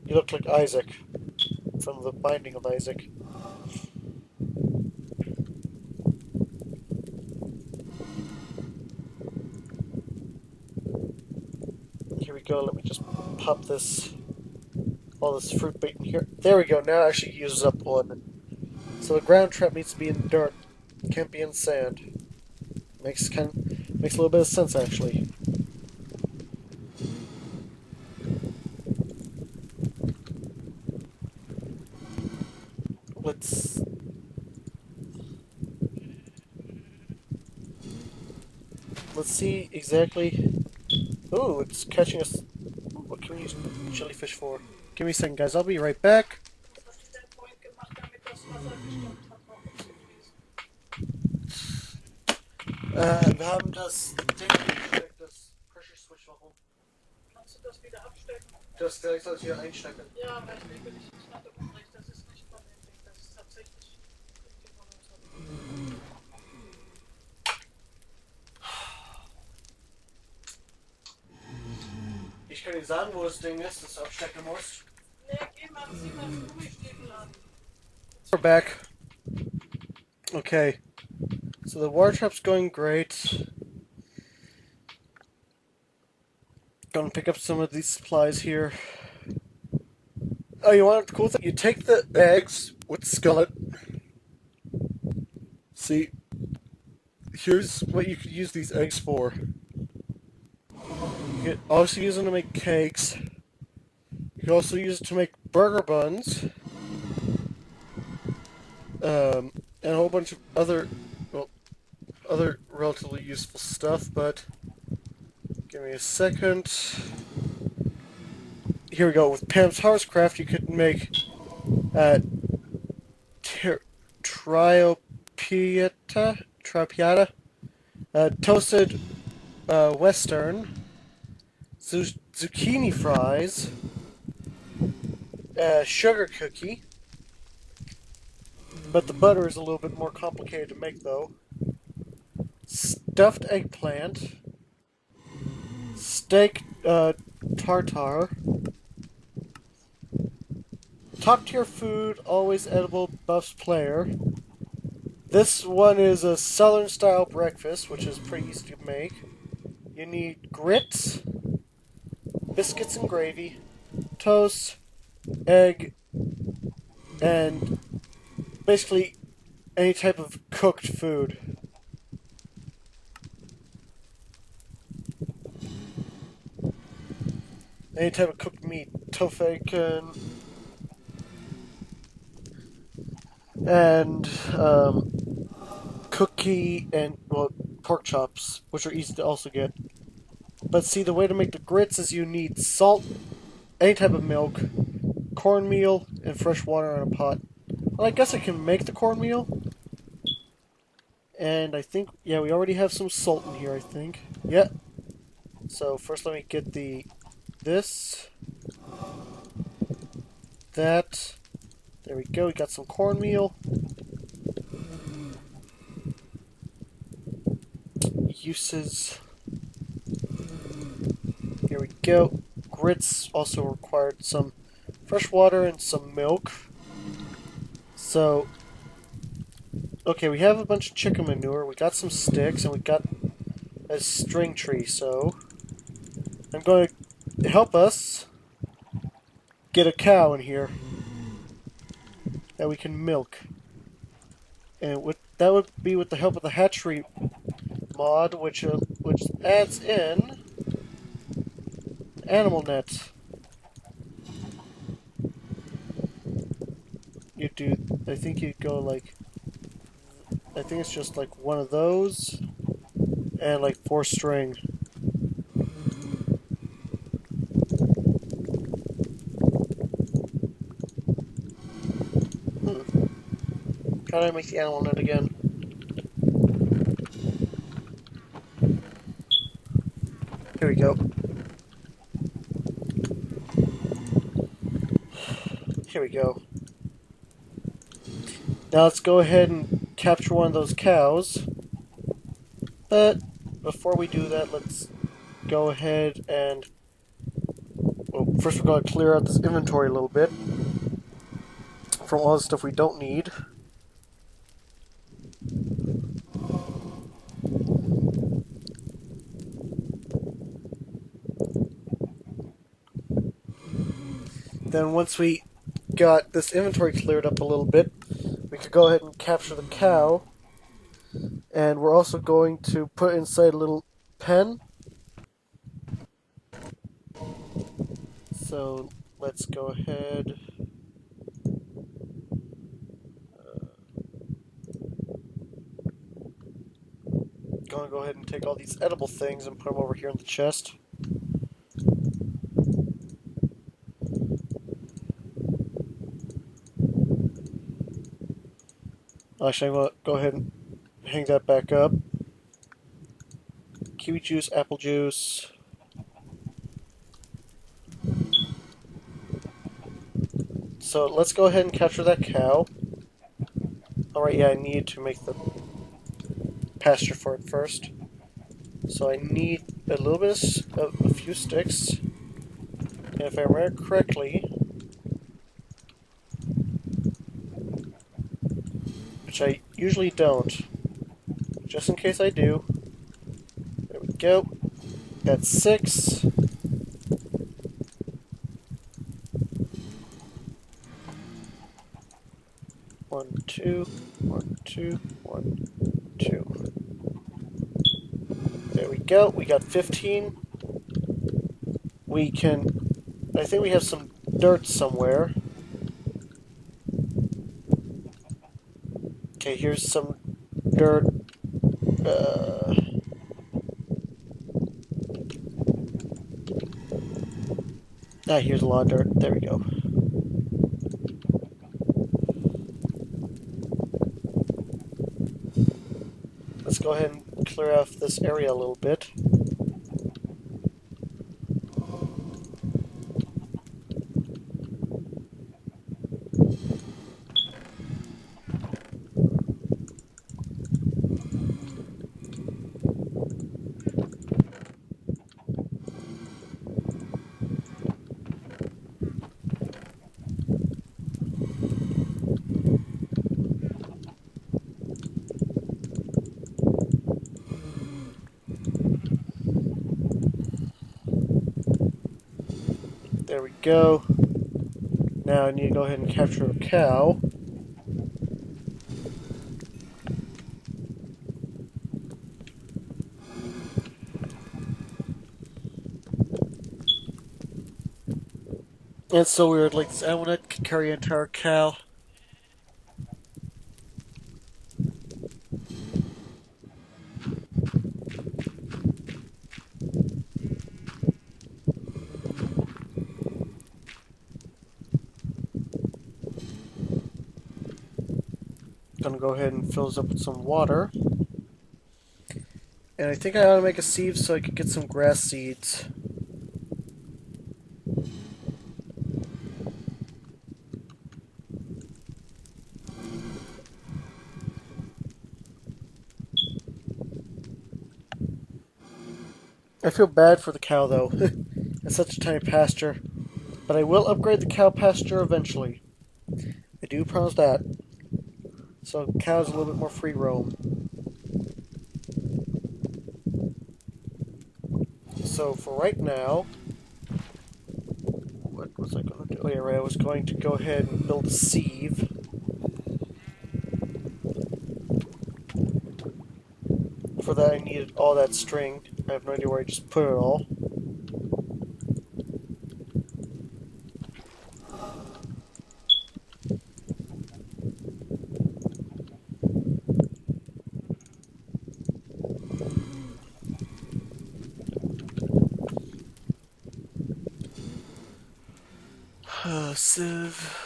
You look like Isaac from the Binding of Isaac. Here we go. Let me just pop all this fruit bait in here. There we go. Now it actually uses up one. So the ground trap needs to be in dirt. Can't be in sand. Makes a little bit of sense actually. let's see exactly. Oh, it's catching us. What can we use jellyfish for? Give me a second, guys. I'll be right back. Wir haben das Ding eingesteckt, das Pressure Switch. Warum? Kannst du das wieder abstecken? Das gleich soll ich wieder einstecken. Ja, aber ich lege dich nicht nach Unrecht. Das ist nicht von dem Ding. Das ist tatsächlich von uns. Ich kann dir sagen, wo das Ding ist, das du abstecken musst. Nee, geh mal, zieh mal den Gummistiefel an. We're back. Okay. So the water trap's going great. Gonna pick up some of these supplies here. Oh, you want a cool thing? You take the eggs with the skillet. See, here's what you could use these eggs for. You can also use them to make cakes. You can also use it to make burger buns. And a whole bunch of other, well, other relatively useful stuff, but give me a second. Here we go. With Pam's Harvestcraft, you could make tripiata, toasted western, zucchini fries, sugar cookie, but the butter is a little bit more complicated to make though, stuffed eggplant, steak tartare, top tier food, always edible, Buffs player. This one is a southern style breakfast, which is pretty easy to make. You need grits, biscuits and gravy, toast, egg, and basically any type of cooked food. Any type of cooked meat, tofu, and cookie and, well, pork chops, which are easy to also get. But see, the way to make the grits is you need salt, any type of milk, cornmeal, and fresh water in a pot. Well, I guess I can make the cornmeal. And I think, yeah, we already have some salt in here, I think. Yeah. So first let me get this. That. There we go, we got some cornmeal. Uses. Here we go. Grits also required some fresh water and some milk. So, okay, we have a bunch of chicken manure, we got some sticks, and we got a string tree, so I'm going to help us get a cow in here that we can milk. And that would be with the help of the hatchery mod, which adds in animal net. You do, I think you go like, I think it's just like one of those, and like 4 string. How do I make the animal net again? Here we go. Here we go. Now let's go ahead and capture one of those cows. But before we do that, let's go ahead and, well, first we're going to clear out this inventory a little bit from all the stuff we don't need. Then once we got this inventory cleared up a little bit, we could go ahead and capture the cow. And we're also going to put inside a little pen. So let's go ahead. gonna go ahead and take all these edible things and put them over here in the chest. Actually, I'm gonna go ahead and hang that back up. Kiwi juice, apple juice. So let's go ahead and capture that cow. Alright, yeah, I need to make the pasture for it first. So I need a little bit of a few sticks. And if I remember correctly, which I usually don't, just in case I do. There we go. That's 6. One, two, 1, 2, 1, 2. There we go. We got 15. We can... I think we have some dirt somewhere. Okay, here's some dirt. Here's a lot of dirt. There we go. Let's go ahead and clear off this area a little bit. There we go. Now I need to go ahead and capture a cow. It's so weird, like this amulet can carry an entire cow. Gonna go ahead and fill this up with some water. And I think I ought to make a sieve so I could get some grass seeds. I feel bad for the cow though. It's such a tiny pasture. But I will upgrade the cow pasture eventually. I do promise that. So cows a little bit more free roam. So for right now, what was I going to do? Oh yeah, right, I was going to go ahead and build a sieve. For that I needed all that string. I have no idea where I just put it all. Sieve.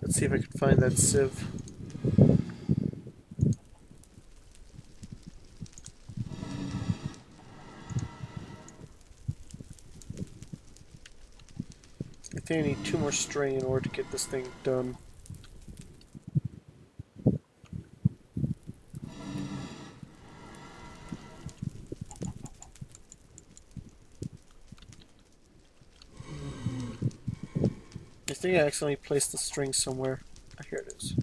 Let's see if I can find that sieve. I think I need 2 more string in order to get this thing done. I think I accidentally placed the string somewhere. Oh, here it is.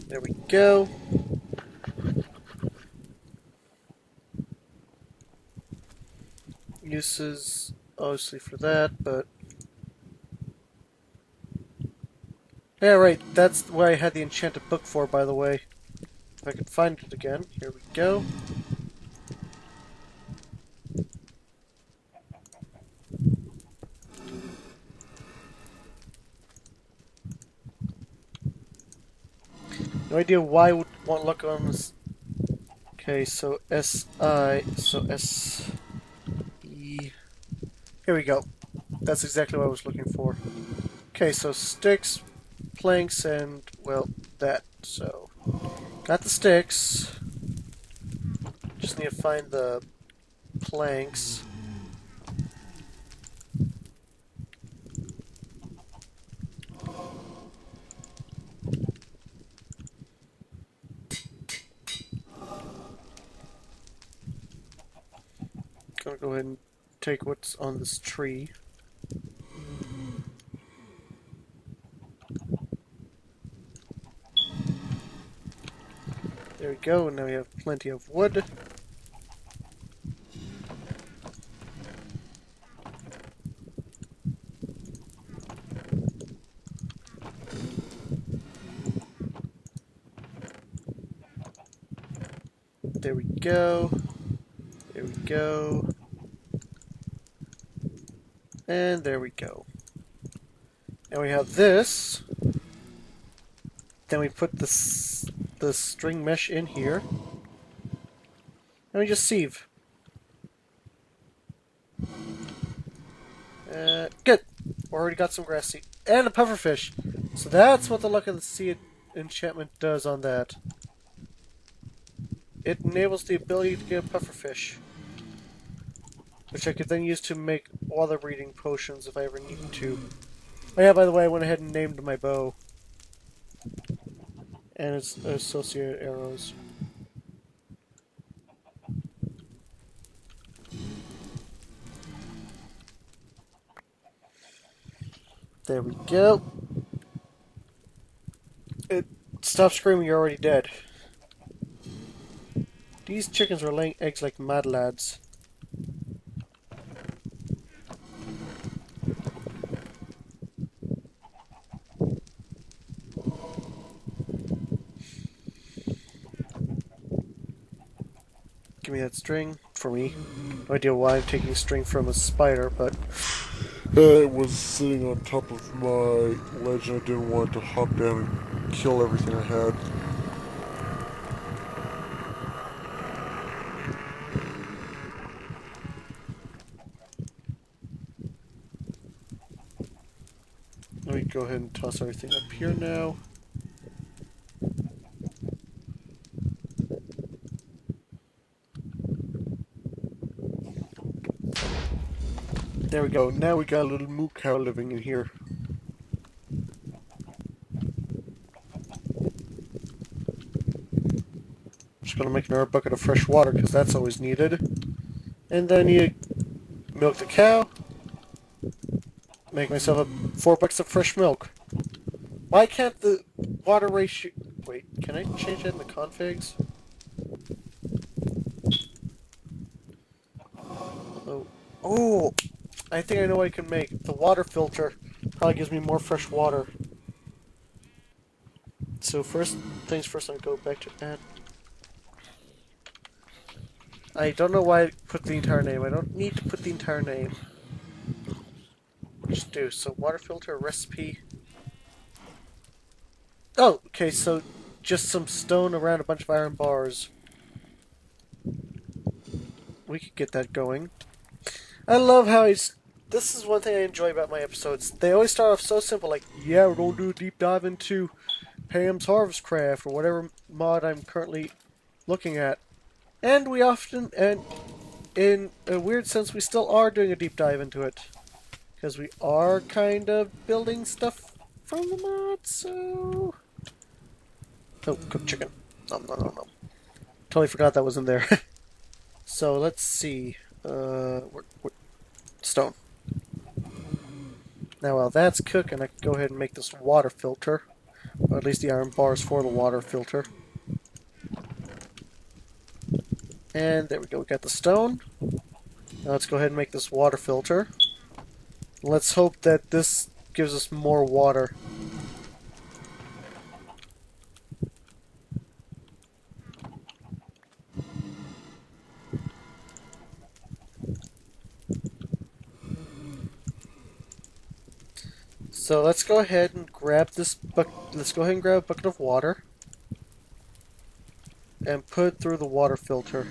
There we go. Uses, obviously, for that, but... Yeah, right, that's what I had the enchanted book for, by the way. If I could find it again. Here we go. No idea why I would want to look on this. Okay, so S-I, so S-E... Here we go. That's exactly what I was looking for. Okay, so sticks, planks, and, well, that. So, got the sticks. Just need to find the planks. Gonna go ahead and take what's on this tree. There we go, now we have plenty of wood. There we go. There we go. And there we go. Now we have this. Then we put the string mesh in here. And we just sieve. Good. Already got some grass seed. And a pufferfish. So that's what the Luck of the Sea enchantment does on that. It enables the ability to get a pufferfish. Which I could then use to make water breathing potions if I ever need to. Oh yeah, by the way, I went ahead and named my bow. And its associated arrows. There we go. Stop screaming, you're already dead. These chickens are laying eggs like mad lads. Give me that string for me. No idea why I'm taking string from a spider, but... It was sitting on top of my ledge and I didn't want to hop down and kill everything I had. Let me go ahead and toss everything up here now. There we go. Now we got a little moo cow living in here. Just gonna make another bucket of fresh water because that's always needed. And then you milk the cow. Make myself 4 buckets of fresh milk. Why can't the water ratio... Wait, can I change that in the configs? Oh, I think I know what I can make. The water filter probably gives me more fresh water. So first things first, I'll go back to add. I don't know why I put the entire name. I don't need to put the entire name. Just do. So water filter recipe. Oh, okay, so just some stone around a bunch of iron bars. We could get that going. I love how he's... This is one thing I enjoy about my episodes. They always start off so simple, like, yeah, we're going to do a deep dive into Pam's Harvest Craft, or whatever mod I'm currently looking at. And we often, and in a weird sense, we still are doing a deep dive into it. Because we are kind of building stuff from the mod, so... Oh, cooked chicken. Nom, nom, nom, nom. Totally forgot that was in there. So, let's see. Stone. Now, while that's cooking, I can go ahead and make this water filter. Or at least the iron bars for the water filter. And there we go, we got the stone. Now let's go ahead and make this water filter. Let's hope that this gives us more water. So let's go ahead and grab this bucket. Let's go ahead and grab a bucket of water and put it through the water filter.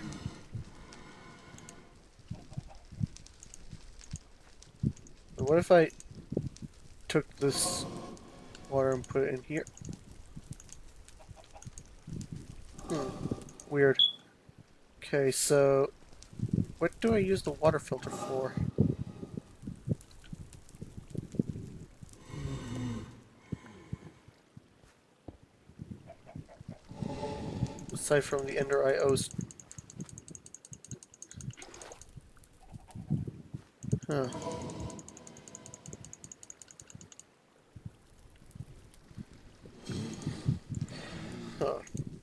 What if I took this water and put it in here? Weird. Okay, so what do I use the water filter for? Aside from the Ender IOs. Huh. Huh.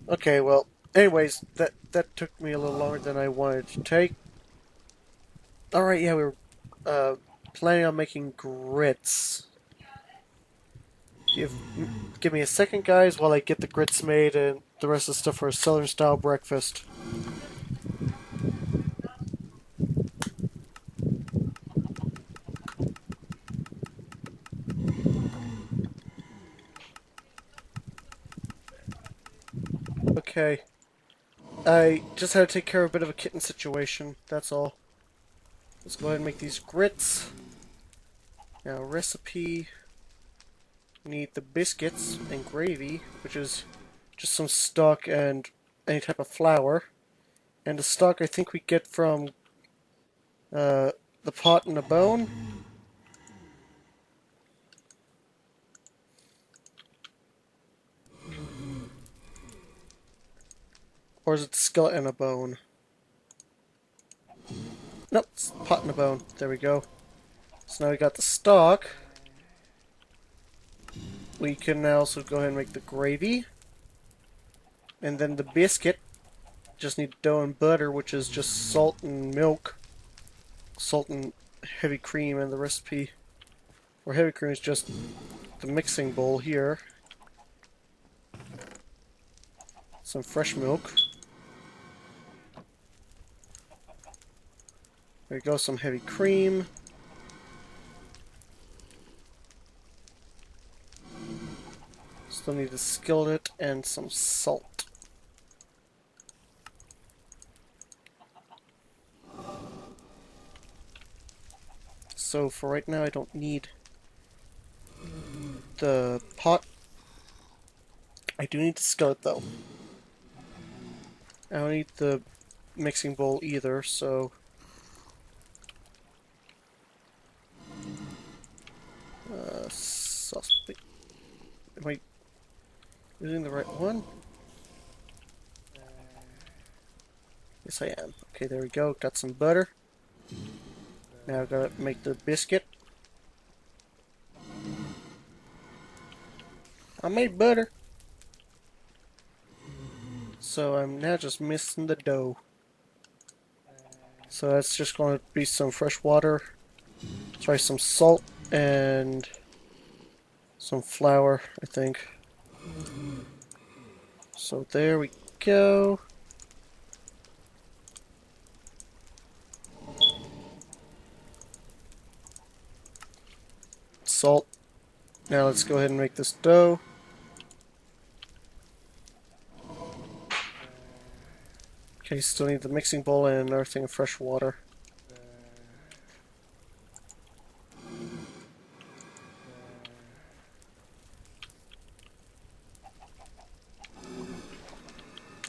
Okay, well, anyways, that took me a little longer than I wanted to take. Alright, yeah, we were planning on making grits. Give me a second, guys, while I get the grits made and the rest of the stuff for a Southern-style breakfast. Okay. I just had to take care of a bit of a kitten situation, that's all. Let's go ahead and make these grits. Now, recipe. Need the biscuits and gravy, which is just some stock and any type of flour. And the stock I think we get from the pot and the bone. Or is it the skeleton and a bone? Nope, it's the pot and a bone. There we go. So now we got the stock. We can now also go ahead and make the gravy. And then the biscuit. Just need dough and butter, which is just salt and milk. Salt and heavy cream, and the recipe for heavy cream is just the mixing bowl here. Some fresh milk. There we go, some heavy cream. Still need a skillet and some salt. So for right now I don't need the pot. I do need the skillet though. I don't need the mixing bowl either, so... sauce. Wait. Am I using the right one? Yes, I am. Okay, there we go. Got some butter. Now I've got to make the biscuit. I made butter. So I'm now just missing the dough. So that's just going to be some fresh water. Try some salt and some flour, I think. So there we go. Salt. Now let's go ahead and make this dough. Okay, still need the mixing bowl and another thing of fresh water.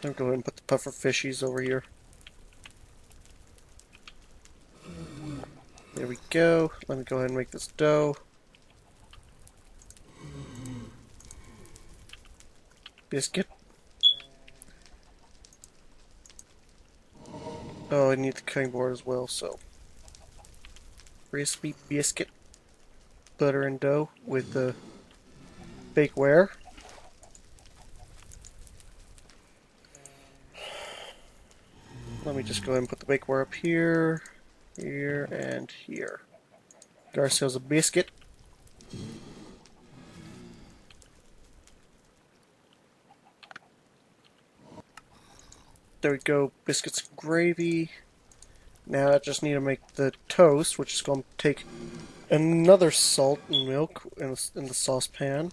I'll go ahead and put the puffer fishies over here. There we go. Let me go ahead and make this dough. Biscuit. Oh, I need the cutting board as well, so... Crispy biscuit. Butter and dough with the bakeware. Let me just go ahead and put the bakeware up here, here, and here. Get ourselves a biscuit. There we go, biscuits and gravy. Now I just need to make the toast, which is going to take another salt and milk in the saucepan.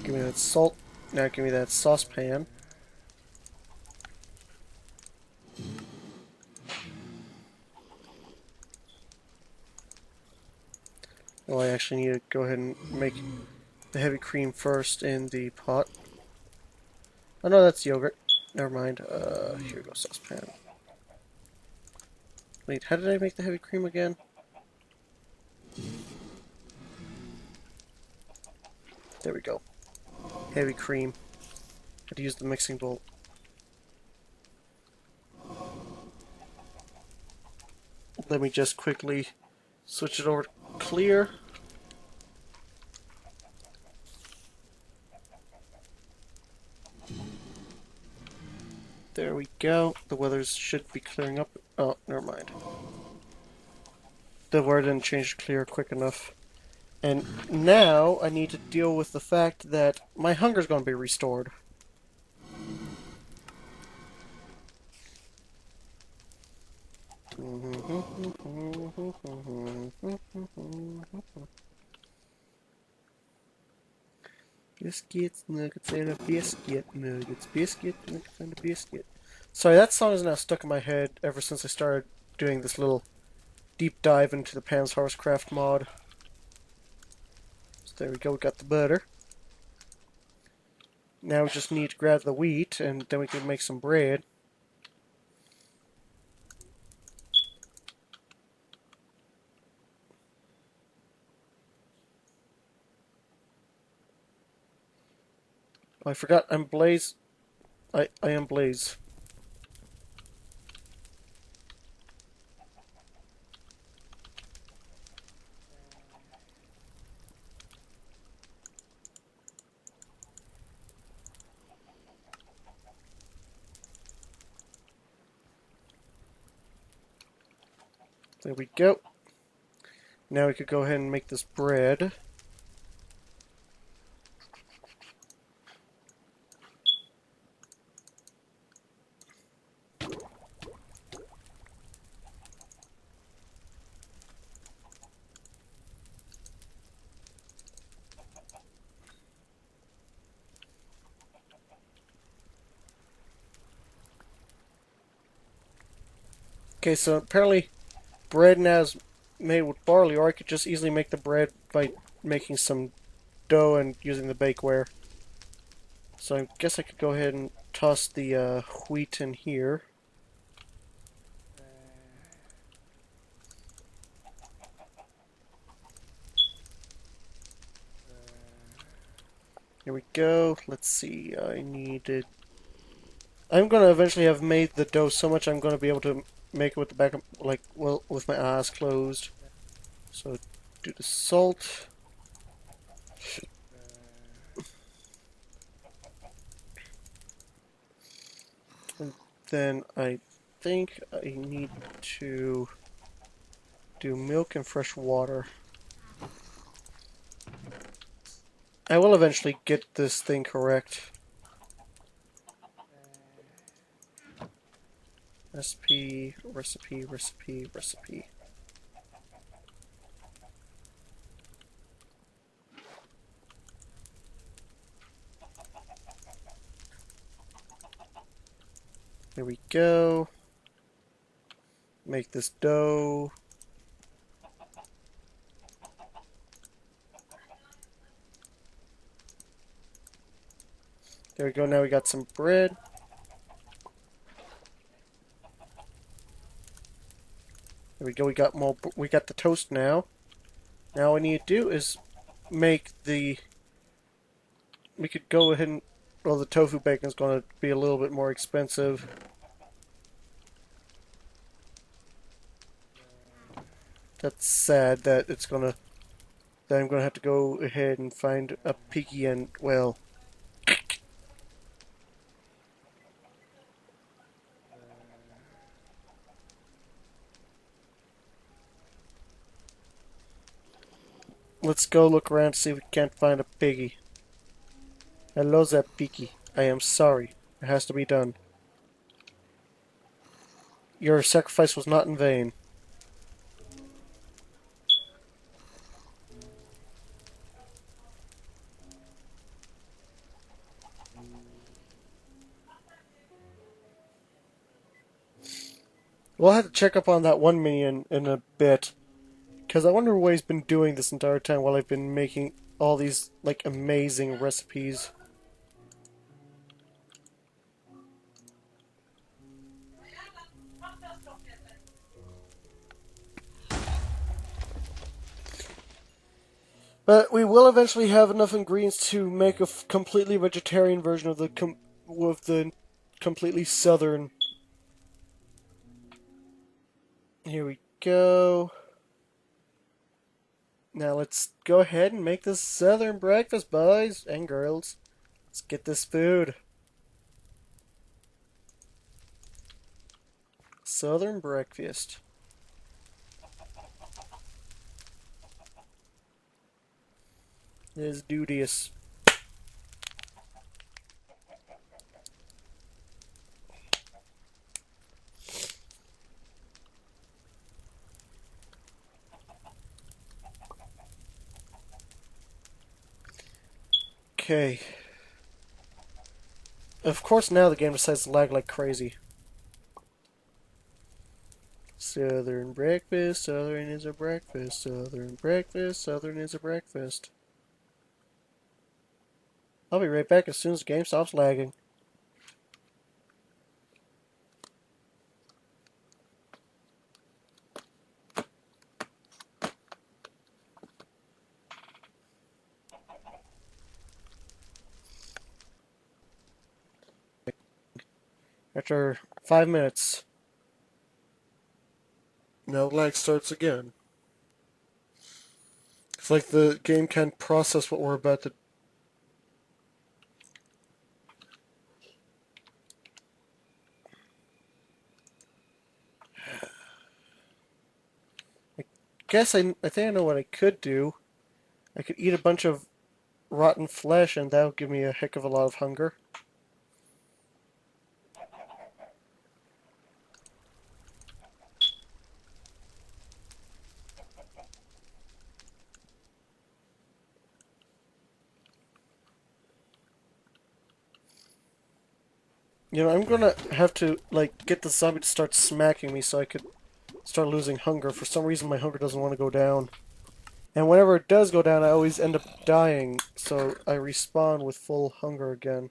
Give me that salt. Now give me that saucepan. Oh, I actually need to go ahead and make the heavy cream first in the pot. Oh no, that's yogurt. Never mind. Here we go, saucepan. Wait, how did I make the heavy cream again? There we go. Heavy cream. Had to use the mixing bowl. Let me just quickly switch it over to clear. There we go. The weather should be clearing up. Oh, never mind. The weather didn't change to clear quick enough. And now I need to deal with the fact that my hunger's going to be restored. Biscuits, nuggets, and a biscuit. Nuggets, biscuit, nuggets, and a biscuit. Sorry, that song is now stuck in my head ever since I started doing this little deep dive into the Pan's Harvest Craft mod. So there we go, we got the butter. Now we just need to grab the wheat, and then we can make some bread. Oh, I forgot, I'm Blaze. I am Blaze. There we go. Now we could go ahead and make this bread. Okay, so apparently bread now is made with barley, or I could just easily make the bread by making some dough and using the bakeware. So I guess I could go ahead and toss the wheat in here. Here we go. Let's see, I'm gonna eventually have made the dough so much I'm gonna be able to make it with the back of, like, well, with my eyes closed. So, do the salt. And then I think I need to do milk and fresh water. I will eventually get this thing correct. Recipe, recipe, recipe, recipe. Here we go. Make this dough. There we go, now we got some bread. There we go, we got the toast now. Now all we need to do is make the, we could go ahead and Well, the tofu bacon is going to be a little bit more expensive. That's sad that I'm gonna have to go ahead and find a piggy and, well, let's go look around to see if we can't find a piggy. Hello there, piggy. I am sorry. It has to be done. Your sacrifice was not in vain. We'll have to check up on that one minion in a bit, because I wonder what he's been doing this entire time while I've been making all these, like, amazing recipes. But we will eventually have enough ingredients to make a completely vegetarian version of the completely southern. Here we go. Now let's go ahead and make this southern breakfast, boys and girls. Let's get this food. Southern breakfast. Let's do this. Okay. Of course now the game decides to lag like crazy. Southern breakfast, southern is a breakfast, southern breakfast, southern is a breakfast. I'll be right back as soon as the game stops lagging. After 5 minutes. Now lag starts again. It's like the game can't process what we're about to. I think I know what I could do. I could eat a bunch of rotten flesh and that'll give me a heck of a lot of hunger. You know, I'm gonna have to, like, get the zombie to start smacking me so I could start losing hunger. For some reason, my hunger doesn't want to go down. And whenever it does go down, I always end up dying, so I respawn with full hunger again.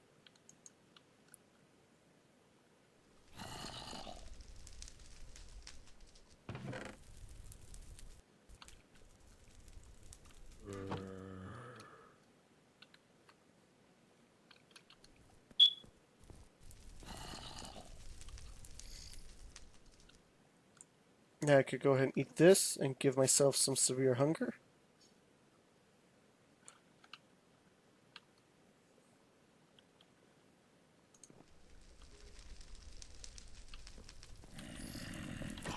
Now I could go ahead and eat this and give myself some severe hunger.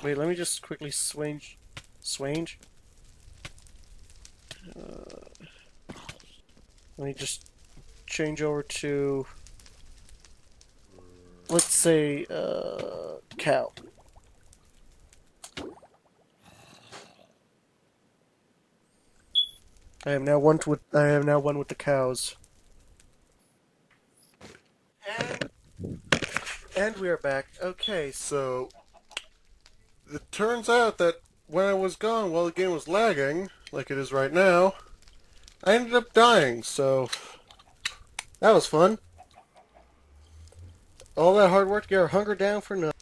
Wait, let me just quickly swange. Swange? Let me just change over to, let's say, cow. I am now one with the cows. And we are back. Okay, so It turns out that when I was gone while the game was lagging, like it is right now, I ended up dying, so that was fun. all that hard work to get our hunger down for nothing.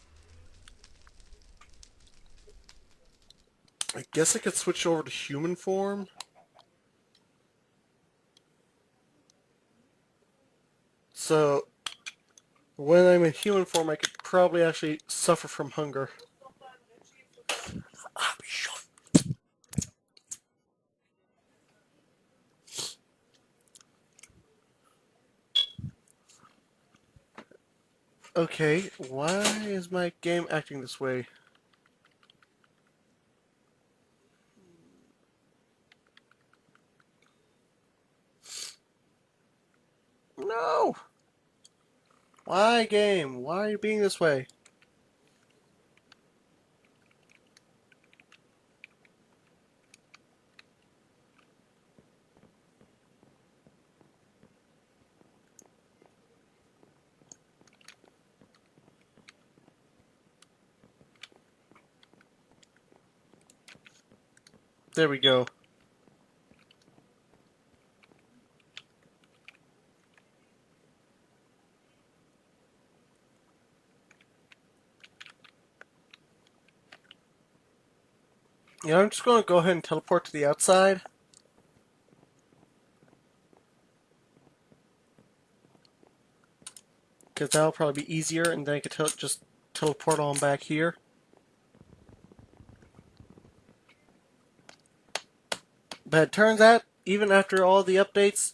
I guess I could switch over to human form. So, when I'm in human form, I could probably actually suffer from hunger. Okay, why is my game acting this way? No! Why, game? Why are you being this way? There we go. Yeah, I'm just going to go ahead and teleport to the outside. Because that'll probably be easier, and then I could just teleport on back here. But it turns out, even after all the updates,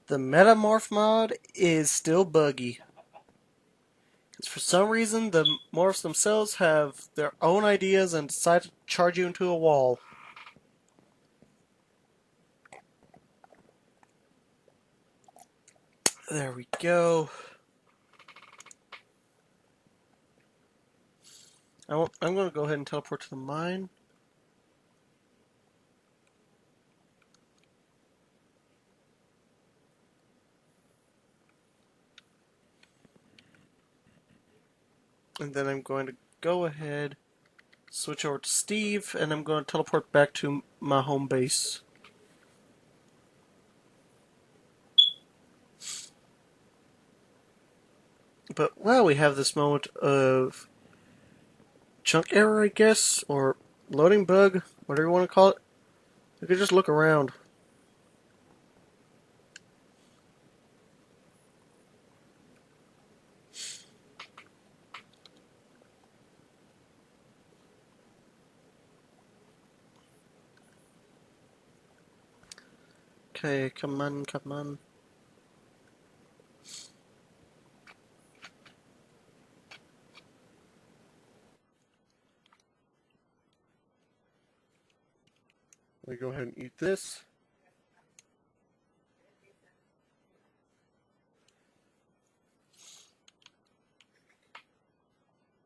the Metamorph mod is still buggy. Because for some reason, the morphs themselves have their own ideas and decide to charge you into a wall. There we go. I'm going to go ahead and teleport to the mine. And then I'm going to go ahead, switch over to Steve, and I'm going to teleport back to my home base. But, well, we have this moment of chunk error, I guess, or loading bug, whatever you want to call it. You could just look around. Okay, come on, come on. Let me go ahead and eat this.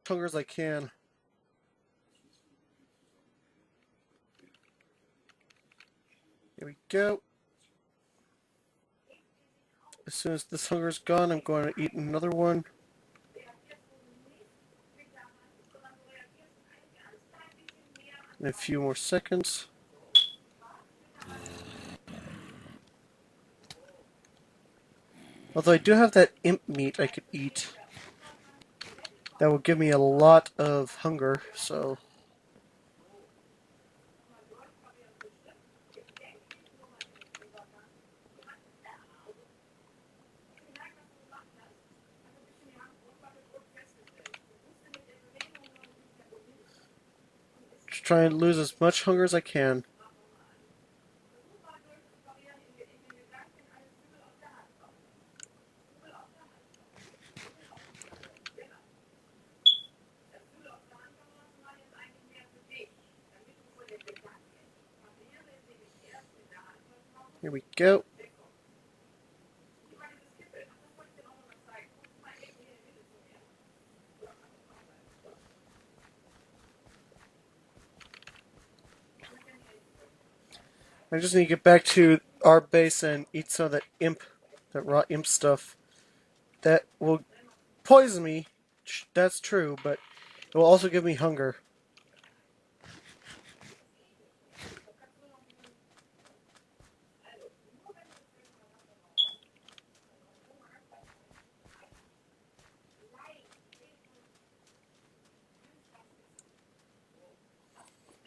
Hungry as I can. Here we go. As soon as this hunger's gone, I'm going to eat another one. In a few more seconds. Although I do have that imp meat I could eat. That will give me a lot of hunger, so... Just try and lose as much hunger as I can. Here we go. I just need to get back to our base and eat some of that raw imp stuff. That will poison me, that's true, but it will also give me hunger.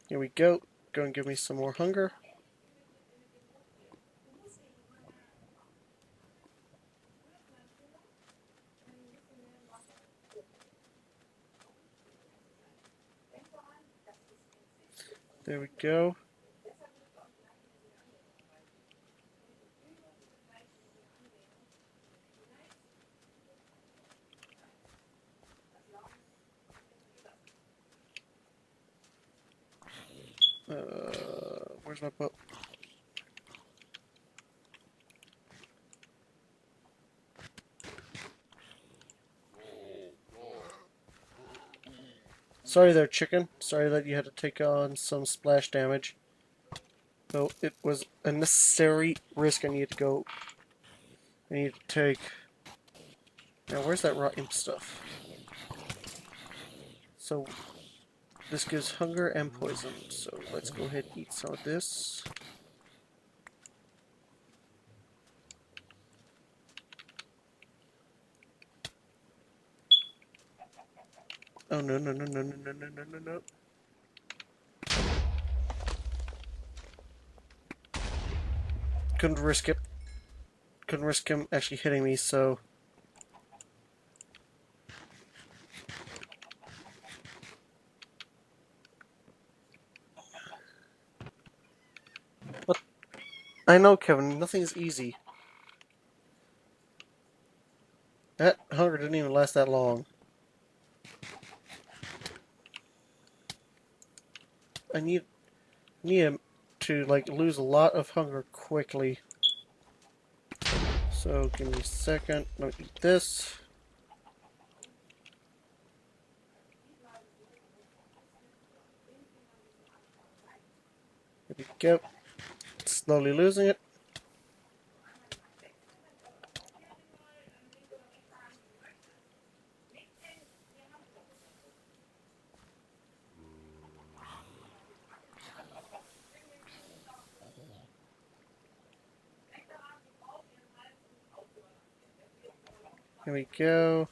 Here we go. Go and give me some more hunger. There we go. Where's my boat? Sorry there, chicken. Sorry that you had to take on some splash damage. Though it was a necessary risk I needed to take. Now, where's that rotten stuff? So, this gives hunger and poison. So, let's go ahead and eat some of this. Oh, no, no, no, no, no, no, no, no, no, no. Couldn't risk it. Couldn't risk him actually hitting me, so... What? I know, Kevin, nothing is easy. That hunger didn't even last that long. I need him to, like, lose a lot of hunger quickly. So, give me a second. Let me eat this. There we go. Slowly losing it. Here we go.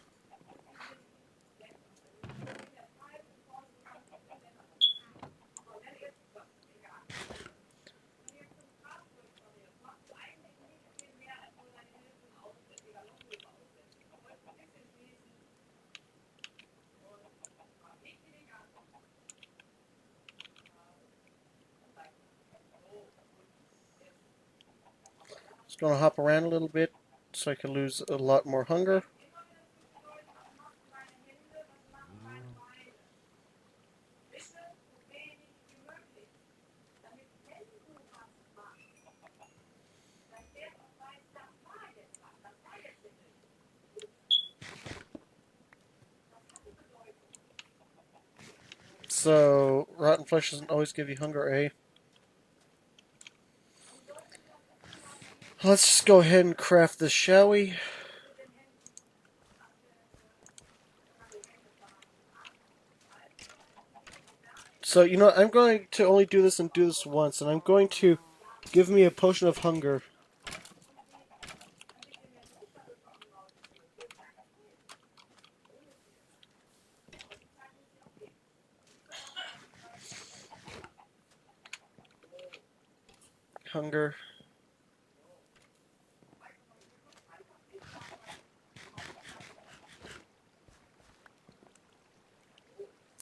Just gonna hop around a little bit so I can lose a lot more hunger. So, rotten flesh doesn't always give you hunger, eh? Let's just go ahead and craft this, shall we? So, you know, I'm going to only do this and do this once, and I'm going to give me a potion of hunger. Hunger.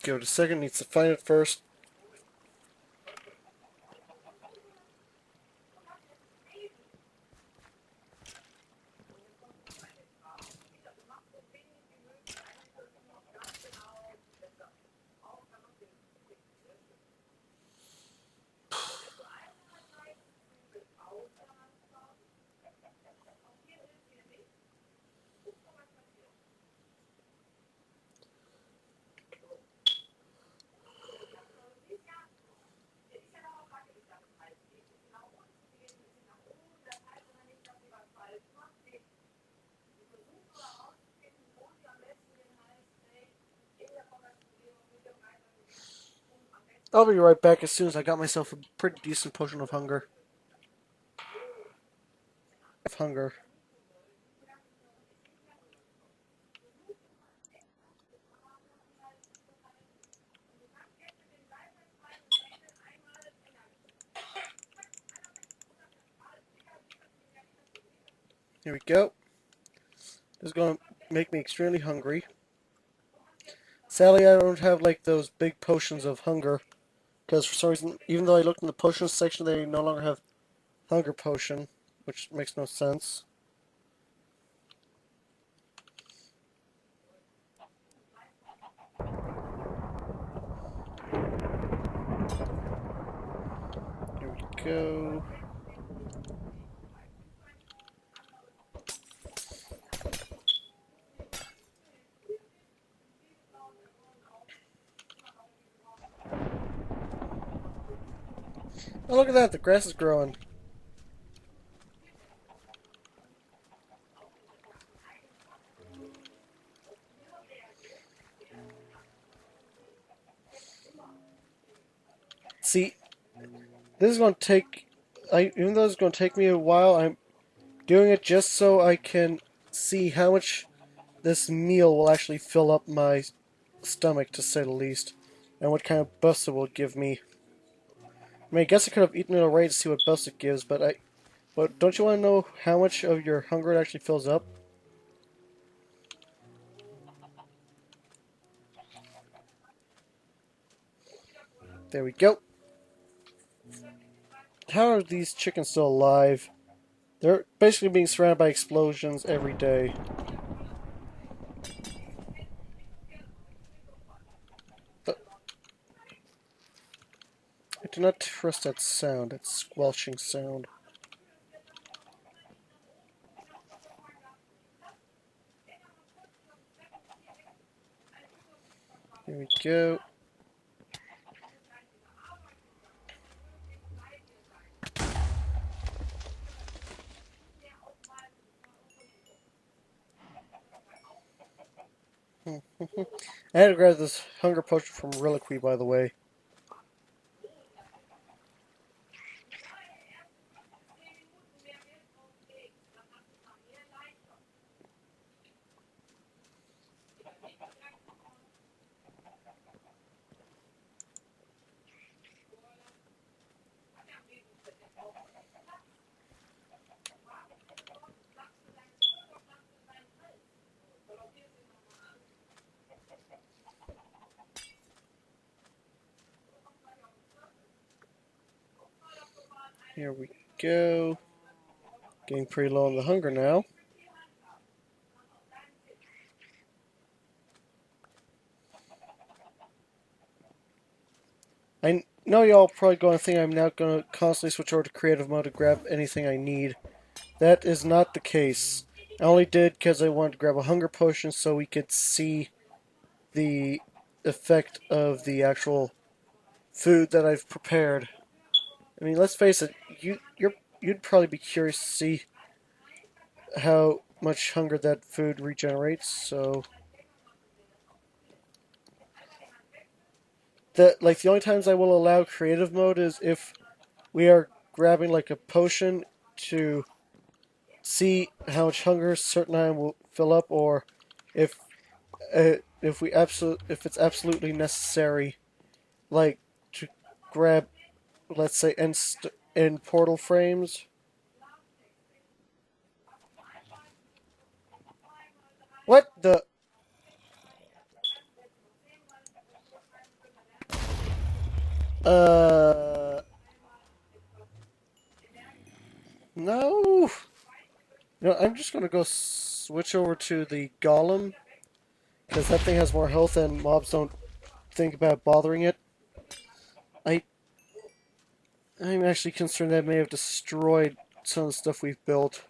Give it a second, needs to find it first. I'll be right back as soon as I got myself a pretty decent potion of hunger. Here we go. This is going to make me extremely hungry. Sadly, I don't have like those big potions of hunger Because for some reason, even though I looked in the potions section, they no longer have hunger potion, which makes no sense. Here we go. Oh, look at that, the grass is growing. See, this is going to take... even though it's going to take me a while, I'm doing it just so I can see how much this meal will actually fill up my stomach, to say the least, and what kind of boost it will give me. I mean, I guess I could have eaten it already to see what boost it gives, but don't you want to know how much of your hunger it actually fills up? There we go. How are these chickens still alive? They're basically being surrounded by explosions every day. But I do not trust that sound, that squelching sound. Here we go. I had to grab this hunger potion from Reliquary, by the way. Here we go. Getting pretty low on the hunger now. I know y'all probably going to think I'm now going to constantly switch over to creative mode to grab anything I need. That is not the case. I only did because I wanted to grab a hunger potion so we could see the effect of the actual food that I've prepared. I mean, let's face it, you'd probably be curious to see how much hunger that food regenerates, so the only times I will allow creative mode is if we are grabbing like a potion to see how much hunger a certain item will fill up, or if if it's absolutely necessary, like to grab, let's say, in portal frames. What the? Uh, no. No, I'm just gonna go switch over to the golem because that thing has more health and mobs don't think about bothering it. I I'm actually concerned that I may have destroyed some of the stuff we've built.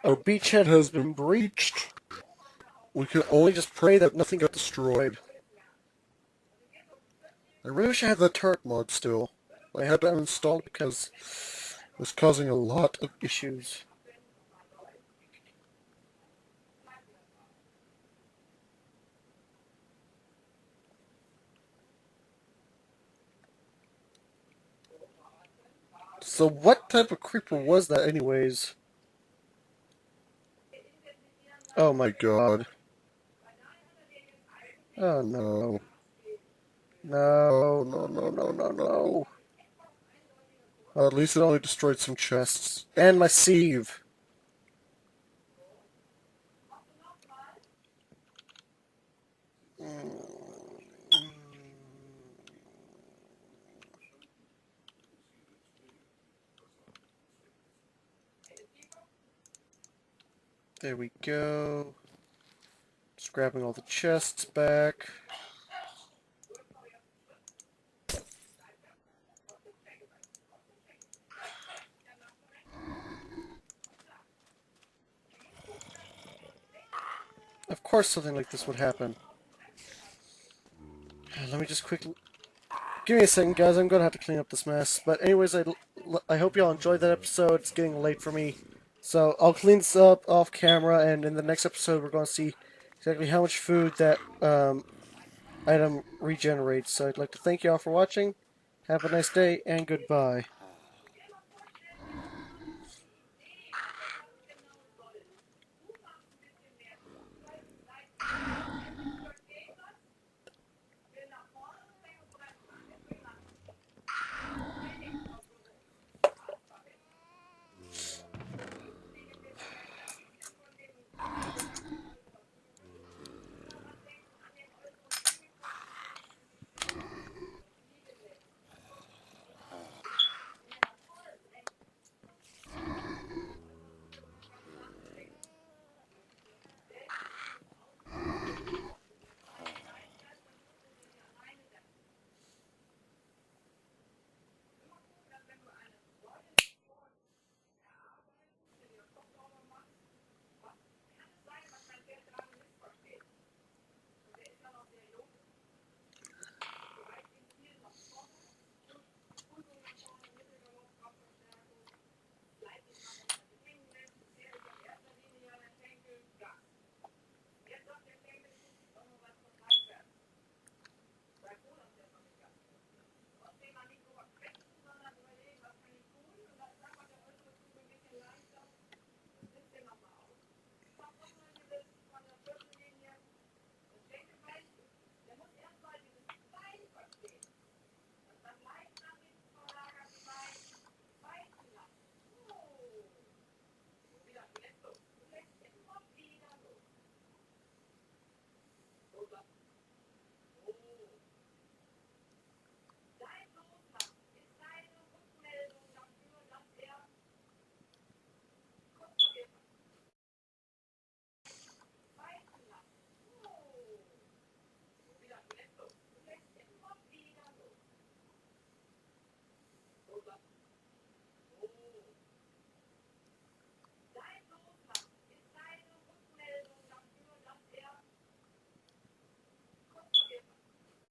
Our beachhead has been breached. We can only just pray that nothing got destroyed. I really wish I had the turret mod still. I had to uninstall it because it was causing a lot of issues. So what type of creeper was that anyways? Oh my god. Oh no. No, no, no, no, no, no. Well, at least it only destroyed some chests. And my sieve. There we go. Just grabbing all the chests back. Of course something like this would happen. Let me just quickly... Give me a second, guys. I'm gonna have to clean up this mess. But anyways, I hope y'all enjoyed that episode. It's getting late for me. So I'll clean this up off camera, and in the next episode we're going to see exactly how much food that item regenerates. So I'd like to thank y'all for watching. Have a nice day, and goodbye.